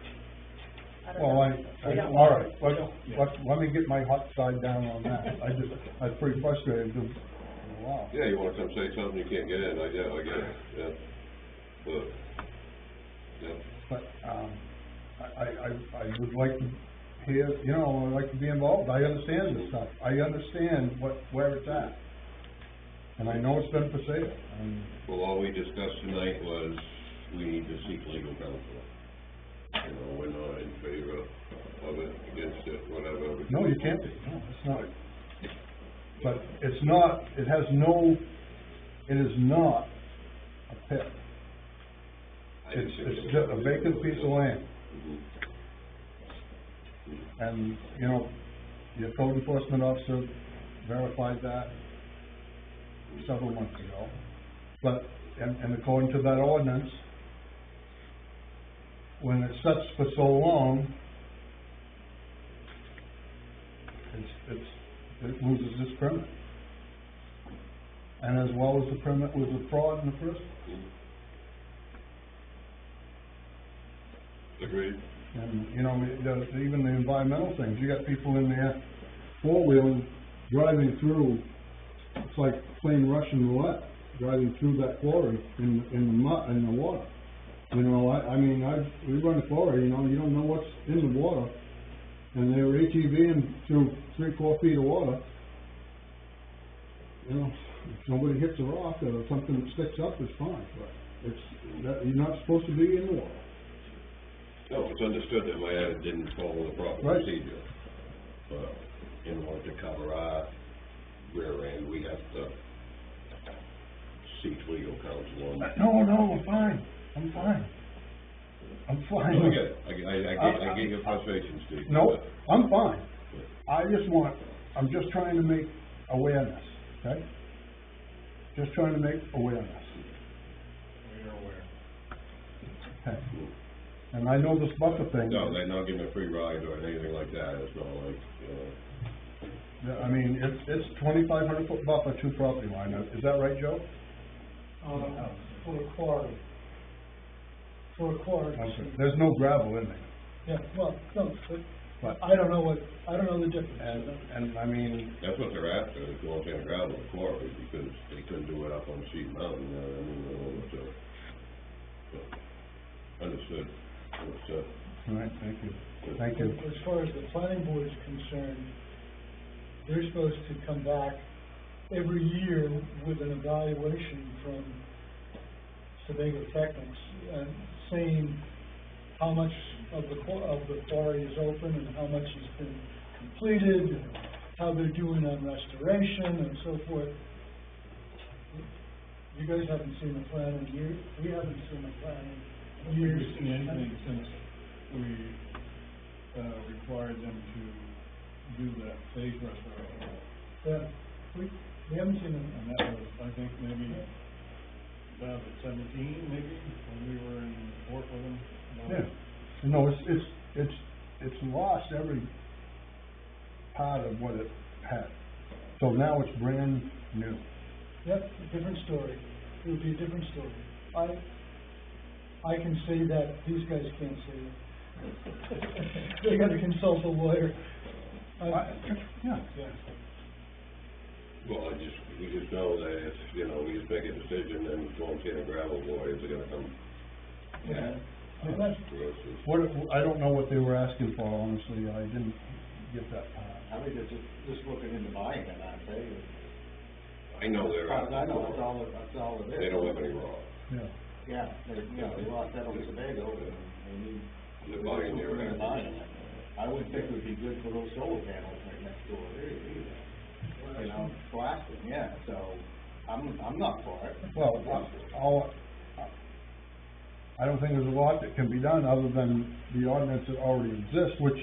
G: I don't
J: Well,
G: know. We don't-
J: all right, let me get my hot side down on that. I was pretty frustrated, because, wow.
B: Yeah, you wanna come say something, you can't get in, I get it, yeah. But, yeah.
J: But, I would like to hear, you know, I'd like to be involved. I understand this stuff. I understand where it's at. And I know it's been for sale, and,
B: Well, all we discussed tonight was we need to seek legal counsel. You know, we're not in favor of it, against it, whatever.
J: no, you can't be, no, it's not. But it's not, it is not a pit. It's just a vacant piece of land.
B: Mhm.
J: And, you know, your code enforcement officer verified that several months ago. But, and according to that ordinance, when it sits for so long, it loses its permit. And as well as the permit was a fraud in the first place.
B: Agreed.
J: And, you know, even the environmental things, you got people in there, four-wheeling, driving through, it's like playing Russian roulette, driving through that quarry in the mud, in the water. You know, we run the quarry, you know, you don't know what's in the water, and they were ATVing through 3-4 feet of water. You know, if nobody hits a rock or something that sticks up, it's fine, but you're not supposed to be in the water.
B: No, it's understood that my edit didn't follow the proper
J: Right.
B: procedure. But in order to cover our rear end, we have to seek legal counsel on.
J: No, I'm fine. I'm fine.
B: I get it, I get your frustration, Steve.
J: No, I'm fine. I'm just trying to make awareness, okay? Just trying to make awareness.
E: We are aware.
J: Okay. And I know this buffer thing.
B: No, they're not giving a free ride or anything like that, it's not like,
J: I mean, it's 2,500 foot buffer to property line, is that right, Joe?
D: For a quarry. For a quarry.
J: Okay. There's no gravel in there.
D: Yeah, well, no,
J: But-
D: but I don't know the difference.
J: And I mean,
B: that's what they're after, is going to gravel the quarry, because they couldn't do it up on Sheep Mountain, understood.
J: all right, thank you.
D: As far as the planning board is concerned, they're supposed to come back every year with an evaluation from Sebago Technics, saying how much of the quarry is open and how much has been completed, and how they're doing on restoration and so forth. You guys haven't seen the plan in years, we haven't seen the plan in years.
E: We've seen anything since we, required them to do that phase restoration.
D: Yeah, we haven't seen them.
E: And that was, I think, maybe 2017, maybe, when we were in court with them.
J: Yeah, no, it's lost every part of what it had. So now it's brand new.
D: Yep, a different story. It would be a different story. I can say that, these guys can't say that. They gotta consult a lawyer.
J: Yeah.
B: Well, we just know that if, you know, we just make a decision, then going to the gravel boys are gonna come.
D: Yeah.
J: I don't know what they were asking for, honestly, I didn't get that part.
A: I think they're just looking into buying it, aren't they?
B: I know they're.
A: As far as I know, that's all it is.
B: They don't have any rock.
J: Yeah.
A: Yeah, they lost that on Sebago, and they need.
B: They're buying their
A: They're
B: assets.
A: buying it. I wouldn't think it would be good for those solar panels right next door either. You know, blasting, yeah, so, I'm not for it.
J: Well, I don't think there's a lot that can be done other than the ordinance that already exists, which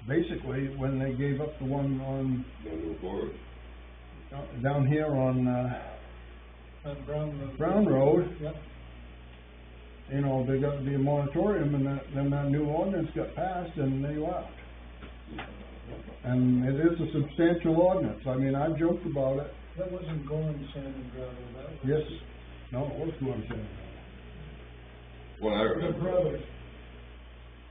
J: basically, when they gave up the one on,
B: No new forward.
J: down here on,
D: On Brown Road.
J: Brown Road,
D: Yep.
J: you know, there got to be a moratorium, and then that new ordinance got passed, and they left. And it is a substantial ordinance, I mean, I've joked about it,
D: That wasn't Gorham Sand and Gravel, that was.
J: yes, no, it was what I'm saying.
B: What I
D: The
B: remember,
D: brother,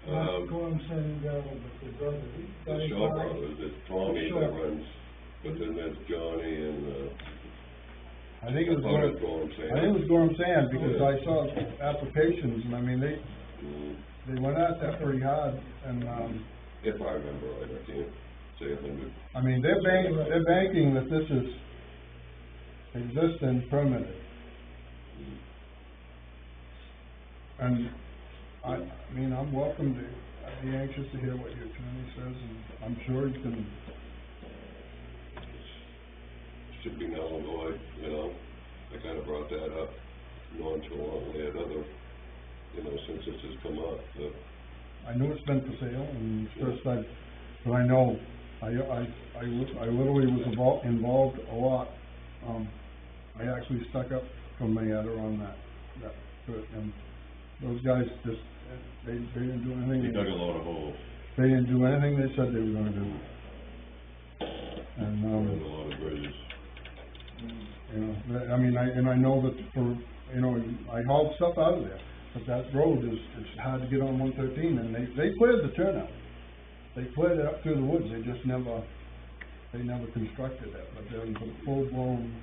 D: not
B: um,
D: Gorham Sand and Gravel, but the brother.
B: the Shaw Brothers, it's Tommy
D: Shaw.
B: that runs, but then there's Johnny and,
J: I think it was
B: thought
J: Gorham,
B: it's Gorham Sand.
J: I think it was Gorham Sand, because I saw applications, and I mean,
B: Mm,
J: they went at that pretty hard, and,
B: If I remember right, I can't say 100.
J: I mean, they're banking that this is existing permitted. And I mean, I'm welcome to, I'd be anxious to hear what your attorney says, and I'm sure you can,
B: Should be null and void, you know? I kinda brought that up nonchalantly at other, since this has come up, but
J: I knew it's been for sale, and first but I know, I literally was involved a lot. I actually stuck up for Mayetta on that, and those guys just, they didn't do anything.
B: he dug a lot of holes,
J: They didn't do anything they said they were gonna do. And,
B: burned a lot of bridges.
J: I mean, I know that I hauled stuff out of there, but that road it's hard to get on 113, and they cleared the turnout. They cleared it up through the woods, they never constructed it, but there was a full-blown,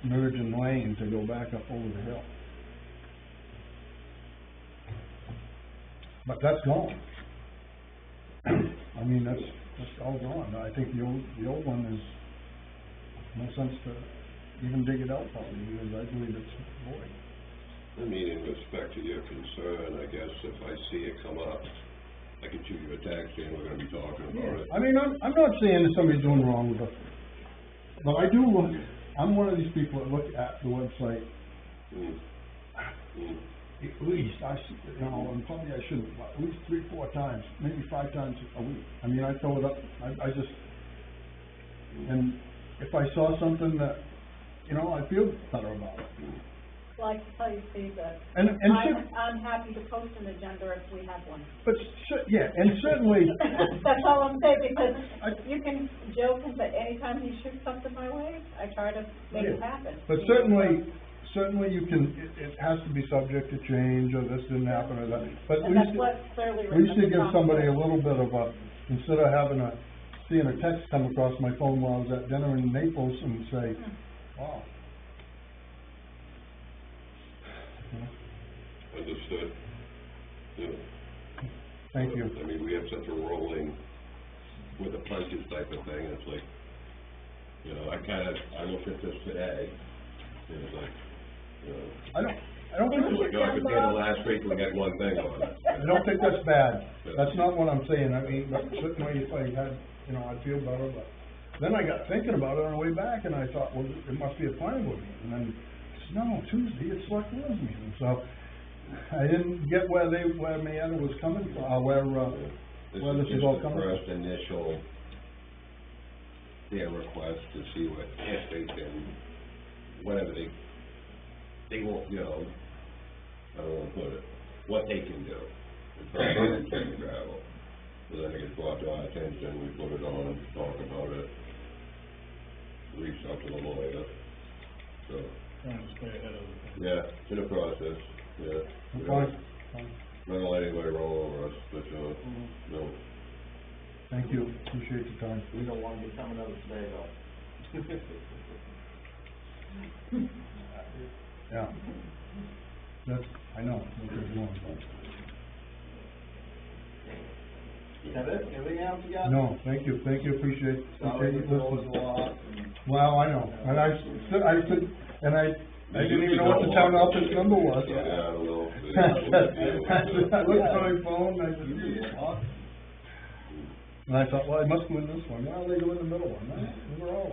J: merging lane to go back up over the hill. But that's gone. I mean, that's all gone. I think the old one is, no sense to even dig it out probably, because I believe it's void.
B: I mean, in respect to your concern, I guess if I see it come up, I could shoot you a text saying we're gonna be talking about it.
J: I mean, I'm not saying that somebody's doing wrong with it, but I do look, I'm one of these people that look at the website,
B: Mm. Mm.
J: at least, and probably I shouldn't, but at least 3-4 times, maybe 5 times a week. I mean, I throw it up, I just, and if I saw something that, I feel better about it.
G: Well, I can tell you, Steve, that
J: And
G: I'm happy to post an agenda if we have one.
J: but, and certainly,
G: That's all I'm saying, because
J: I-
G: you can joke and say, anytime you shoot something my way, I try to make it
J: Yeah.
G: happen.
J: but certainly you can, it has to be subject to change, or this didn't happen, or that, but at
G: And that's
J: least,
G: what's clearly
J: at
G: written.
J: least to give somebody a little bit of a, instead of seeing a text come across my phone while I was at dinner in Naples and say, wow.
B: Understood. Yeah.
J: Thank you.
B: I mean, we have such a rolling with the punches type of thing, it's like, I looked at this today, and it's like,
J: I don't think,
B: it's like, I could say the last week we got one thing on it.
J: I don't think that's bad, that's not what I'm saying, I mean, but certainly if I had, I'd feel better, but then I got thinking about it on the way back, and I thought, well, it must be a planning board meeting, and then, no, Tuesday, it's select board meeting, so I didn't get where Mayetta was coming from, where this is all coming from.
B: This is just the first initial, their request to see if they can, whatever they won't, I don't wanna put it, what they can do. It's not really sand and gravel. So then it gets brought to our attention, we put it on, talk about it, reach out to the lawyer, so,
E: Trying to stay ahead of it.
B: yeah, it's in a process, yeah. We
J: Fine.
B: Not gonna let anybody roll over us, but, no.
J: Thank you, appreciate your time.
A: We don't want to be coming out today, though.
J: Yeah. That's, I know, what you're doing.
A: That it? Anything else you got?
J: No, thank you, appreciate
A: Sorry,
J: you
A: the bill was
J: listening.
A: a lot, and
J: Well, I know, and I didn't even know what the town office number was.
B: Yeah, I don't know.
J: I looked at my phone, and I just, what? And I thought, well, I must go in this one, well, they go in the middle one, they were all,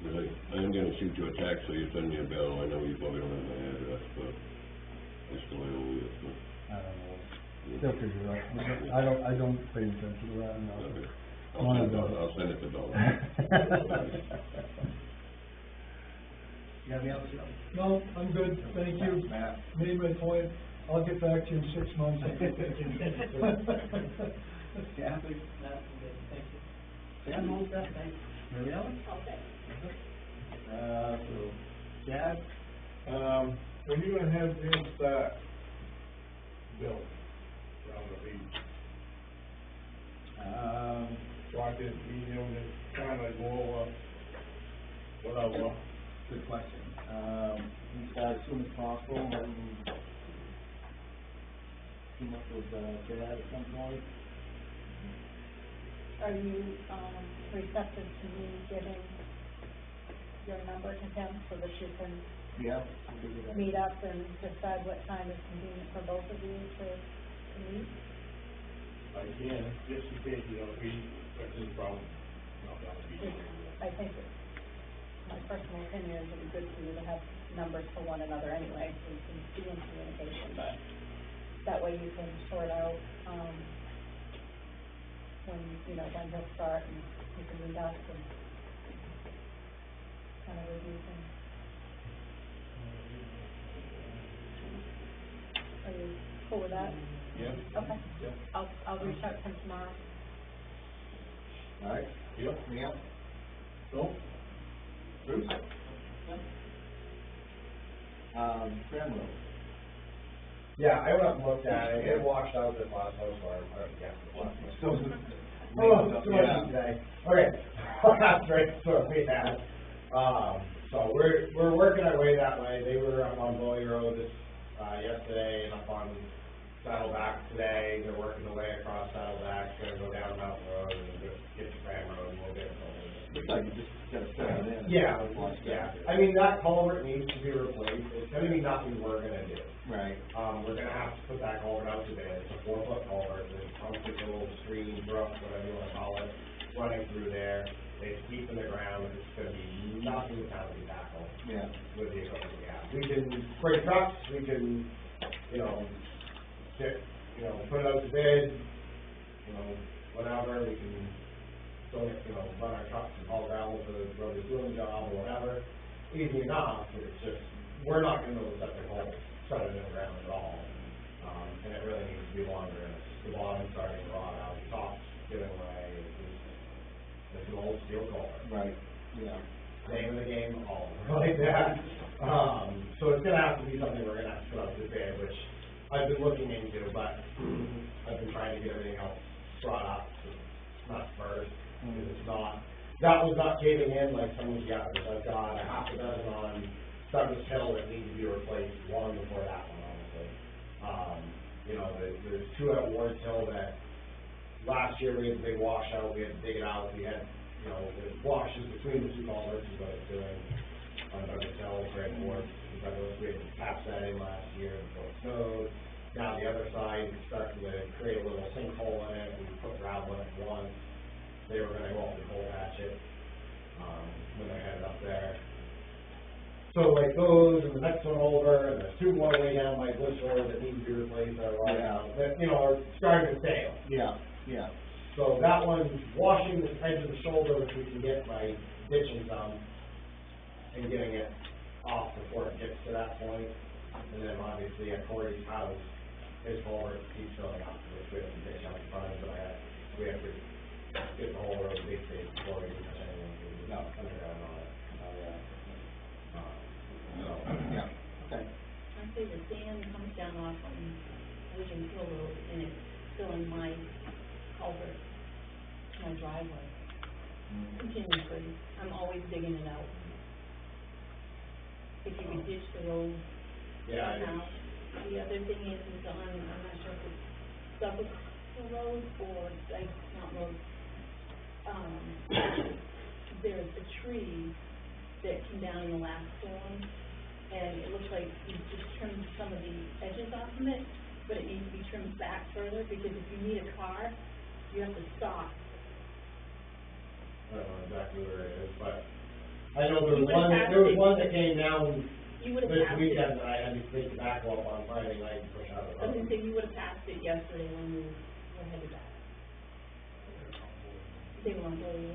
B: Really, I'm gonna shoot you a text, so you send me a bill, I know you probably don't have my address, but I still owe you, but.
J: I don't know, they'll figure it out, I don't pay attention to that, no.
B: Okay.
J: One of those.
B: I'll send it to Donna.
A: you got anything else?
D: No, I'm good, thank you.
A: Matt.
D: Made my point, I'll get back to you in 6 months.
A: Kathy?
F: That's good, thank you.
A: Sam, all set, thanks. Mary Ellen?
H: Okay.
A: So, Chad?
I: When you gonna have them start building around the beach? So I can, you know, just kinda go over whatever.
A: Good question. We start as soon as possible, and team up with, Chad at some point.
G: Are you, receptive to me giving your number to him so that you can
A: Yeah. we'll do that.
G: meet up and decide what time is convenient for both of you to meet?
I: I can, just in case you don't be, that's his problem, not gonna be.
G: I think that my personal opinion is it would be good for you to have numbers for one another anyway, so you can be in communication, but that way you can sort out, when, you know, when he'll start and you can meet up and kind of review things. Are you cool with that?
I: Yeah.
G: Okay.
I: Yeah.
G: I'll reach out to him tomorrow.
A: All right.
I: Yep.
A: Yeah.
I: So,
A: Bruce? Graham Road.
C: Yeah, I went up and looked at it, it washed out this last snowstorm,
A: So,
C: Oh, too much
A: yeah.
C: today. Okay, that's right, so we had, so we're working our way that way. They were up on Bowie Road yesterday and up on Saddleback today. They're working their way across Saddleback, gonna go down Mountain Road and get to Grand Road and we'll get it over.
A: Looks like you just gotta fill it in.
C: Yeah, I mean, that culvert needs to be replaced. It's gonna be nothing we're gonna do.
A: Right.
C: We're gonna have to put that culvert out to bid. It's a 4-foot culvert, there's a little stream, brook, whatever you wanna call it, running through there. It's deep in the ground, it's gonna be nothing the town can tackle
A: Yeah.
C: with the equipment we have. We can bring trucks, we can, put it out to bid, whatever, we can run our trucks and haul gravel for the road is doing the job or whatever. Easy enough, but it's just, we're not gonna be able to set the hole, set it in the ground at all. And it really needs to be longer, and the bottom's starting to rot out, the top's giving away, it's an old steel culvert.
A: Right, yeah.
C: Name of the game, all like that. So it's gonna have to be something we're gonna have to put out to bid, which I've been looking into, but I've been trying to get everything else brought up, not first, because it's not, that was not caving in like some of the others. I've got a half a dozen on Douglas Hill that need to be replaced long before that one, honestly. There's 2 at Ward's Hill that last year we had a big washout, we had to dig it out, we had, the washes between the 2 culverts is what it's doing on Douglas Hill, Great Ward, Douglas, we had to patch that in last year before it snowed. Now the other side is starting to create a little sinkhole in it, we put gravel in it once, they were gonna go up and coal patch it, when they had it up there. So like those, and the next one over, and there's 2 more way down by Bush Road that need to be replaced, that are starting to fail.
A: Yeah, yeah.
C: So that one's washing the edge of the shoulder, which we can get by ditching some, and getting it off before it gets to that point. And then obviously at Corey's house, his culvert keeps filling up, which we have to ditch out in front of, but we have to get the whole road big safe before we do anything, because it's not underground on it.
A: Yeah, okay.
H: I say the sand comes down off on William Hill Road and it's filling my culvert, my driveway. Continuously, I'm always digging it out. If you could ditch the road
C: Yeah,
H: now. The other thing is on, I'm not sure if it's Suffolk Road or not road. There's a tree that came down in the last storm, and it looks like you just trimmed some of the edges off of it, but it needs to be trimmed back further, because if you need a car, you have to stop.
C: I don't know exactly where it is, but I know there
H: You
C: was
H: would've
C: one,
H: passed it.
C: that came down
H: You would have
C: this
H: passed
C: weekend
H: it.
C: that I had to take the back up on Friday night and push out of the
H: I was
C: road.
H: gonna say, you would have passed it yesterday when we were headed back. They were on hold.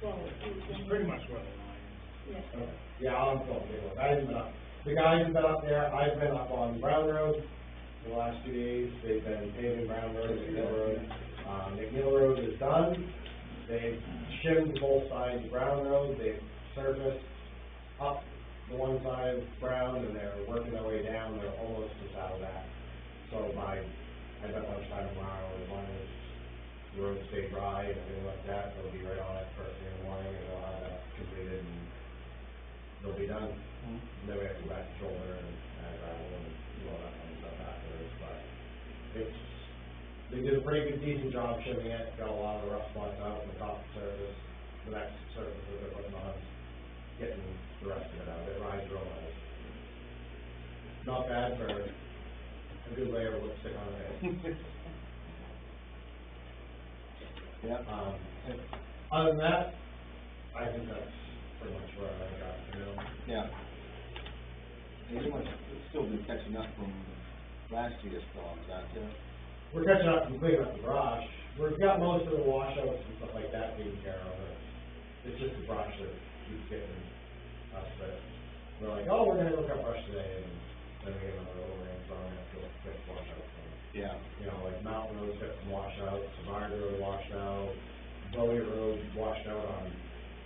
H: Well, it was
E: It's pretty much where the line is.
H: Yeah.
C: Yeah, I'll go take a look. I haven't been up The guys have been up there, I've been up on Brown Road in the last 2 days, they've been paving Brown Road, McNeil Road. McNeil Road is done, they've shimmed both sides of Brown Road, they've surfaced up the one side of Brown, and they're working their way down, they're almost just out of that. So by, I bet lunchtime tomorrow, as long as the roads stay dry and everything like that, they'll be right on it first thing in the morning, and they'll have that completed, and they'll be done. And then we have to go back to shoulder and gravel and do all that kind of stuff afterwards, but it's, they did a pretty good, decent job shimming it, got a lot of the rough spots out in the top surface, the next surface that they're putting on, getting the rest of it out, it rides real nice. Not bad for a good layer of lipstick on it.
A: Yeah.
C: Other than that, I think that's pretty much where I got to go.
A: Yeah. And you must still been catching up from last year's storms, aren't you?
C: We're catching up and cleaning up the brush. We've got most of the washouts and stuff like that taken care of. It's just the brush that keeps getting us, but we're like, oh, we're gonna look up brush today, and then we get another little rainstorm, and have to go fix washouts.
A: Yeah.
C: You know, like Mountain Road's got some washouts, Savard Road washed out, Bowie Road washed out on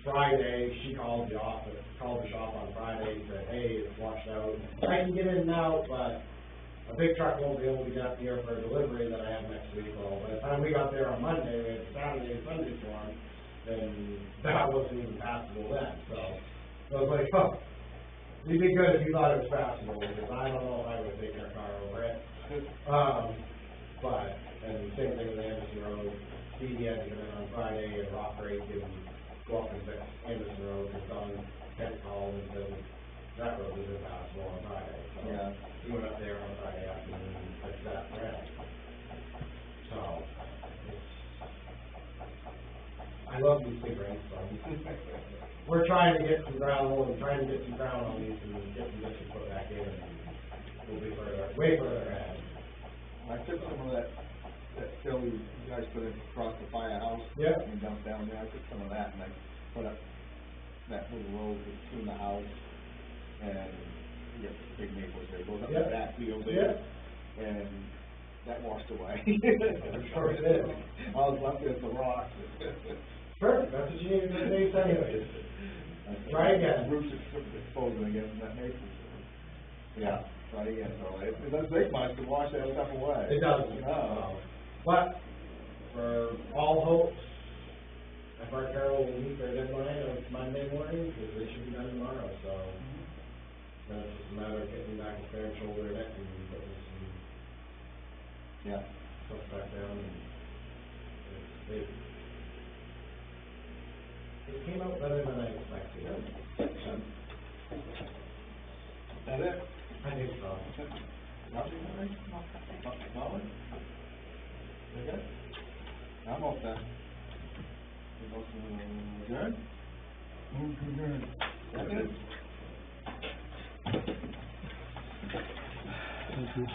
C: Friday. She called the office, called the shop on Friday, said, hey, it's washed out. I can get in and out, but a big truck won't be able to get up here for a delivery that I have next week. Well, by the time we got there on Monday, we had Saturday and Sunday for them, then that wasn't even passable then, so. I was like, oh, it'd be good if you thought it was passable, because I don't know if I would have taken our car over it. But, and same thing with Anderson Road, Stevie had to come in on Friday and rock rake and go up and fix Anderson Road, and Don kept calling and said that road was impassable on Friday, so.
A: Yeah.
C: He went up there on Friday afternoon and fixed that for him. So, I love these big rainstorms. We're trying to get some gravel and trying to get some ground on these and get some dishes put back in, and we'll be further, way further ahead.
A: I took some of that fill you guys put in across the firehouse.
C: Yeah.
A: And dumped down there, I took some of that and I put up that little road between the house and you got this big maple there, goes up
C: Yeah.
A: the back field
C: Yeah.
A: there. And that washed away.
C: I'm sure it did.
A: All that's left is the rocks.
C: Perfect, that's what you need in the days anyways. Try again.
A: Roots exposing again from that maple. Yeah, try again, so it doesn't take much to wash that stuff away.
C: It doesn't,
A: No.
C: But, for all hopes, FR Carroll will meet their deadline of Monday morning, because they should be done tomorrow, so. Then it's just a matter of getting back a fair shoulder in it and putting some
A: Yeah.
C: stuff back down, and it came out better than I expected.
A: That it?
C: I think so.
A: Nothing, Larry? Nothing? You good? I'm all set. You both, adjourn?
E: Move to adjourn.
A: Second?
J: Thank you.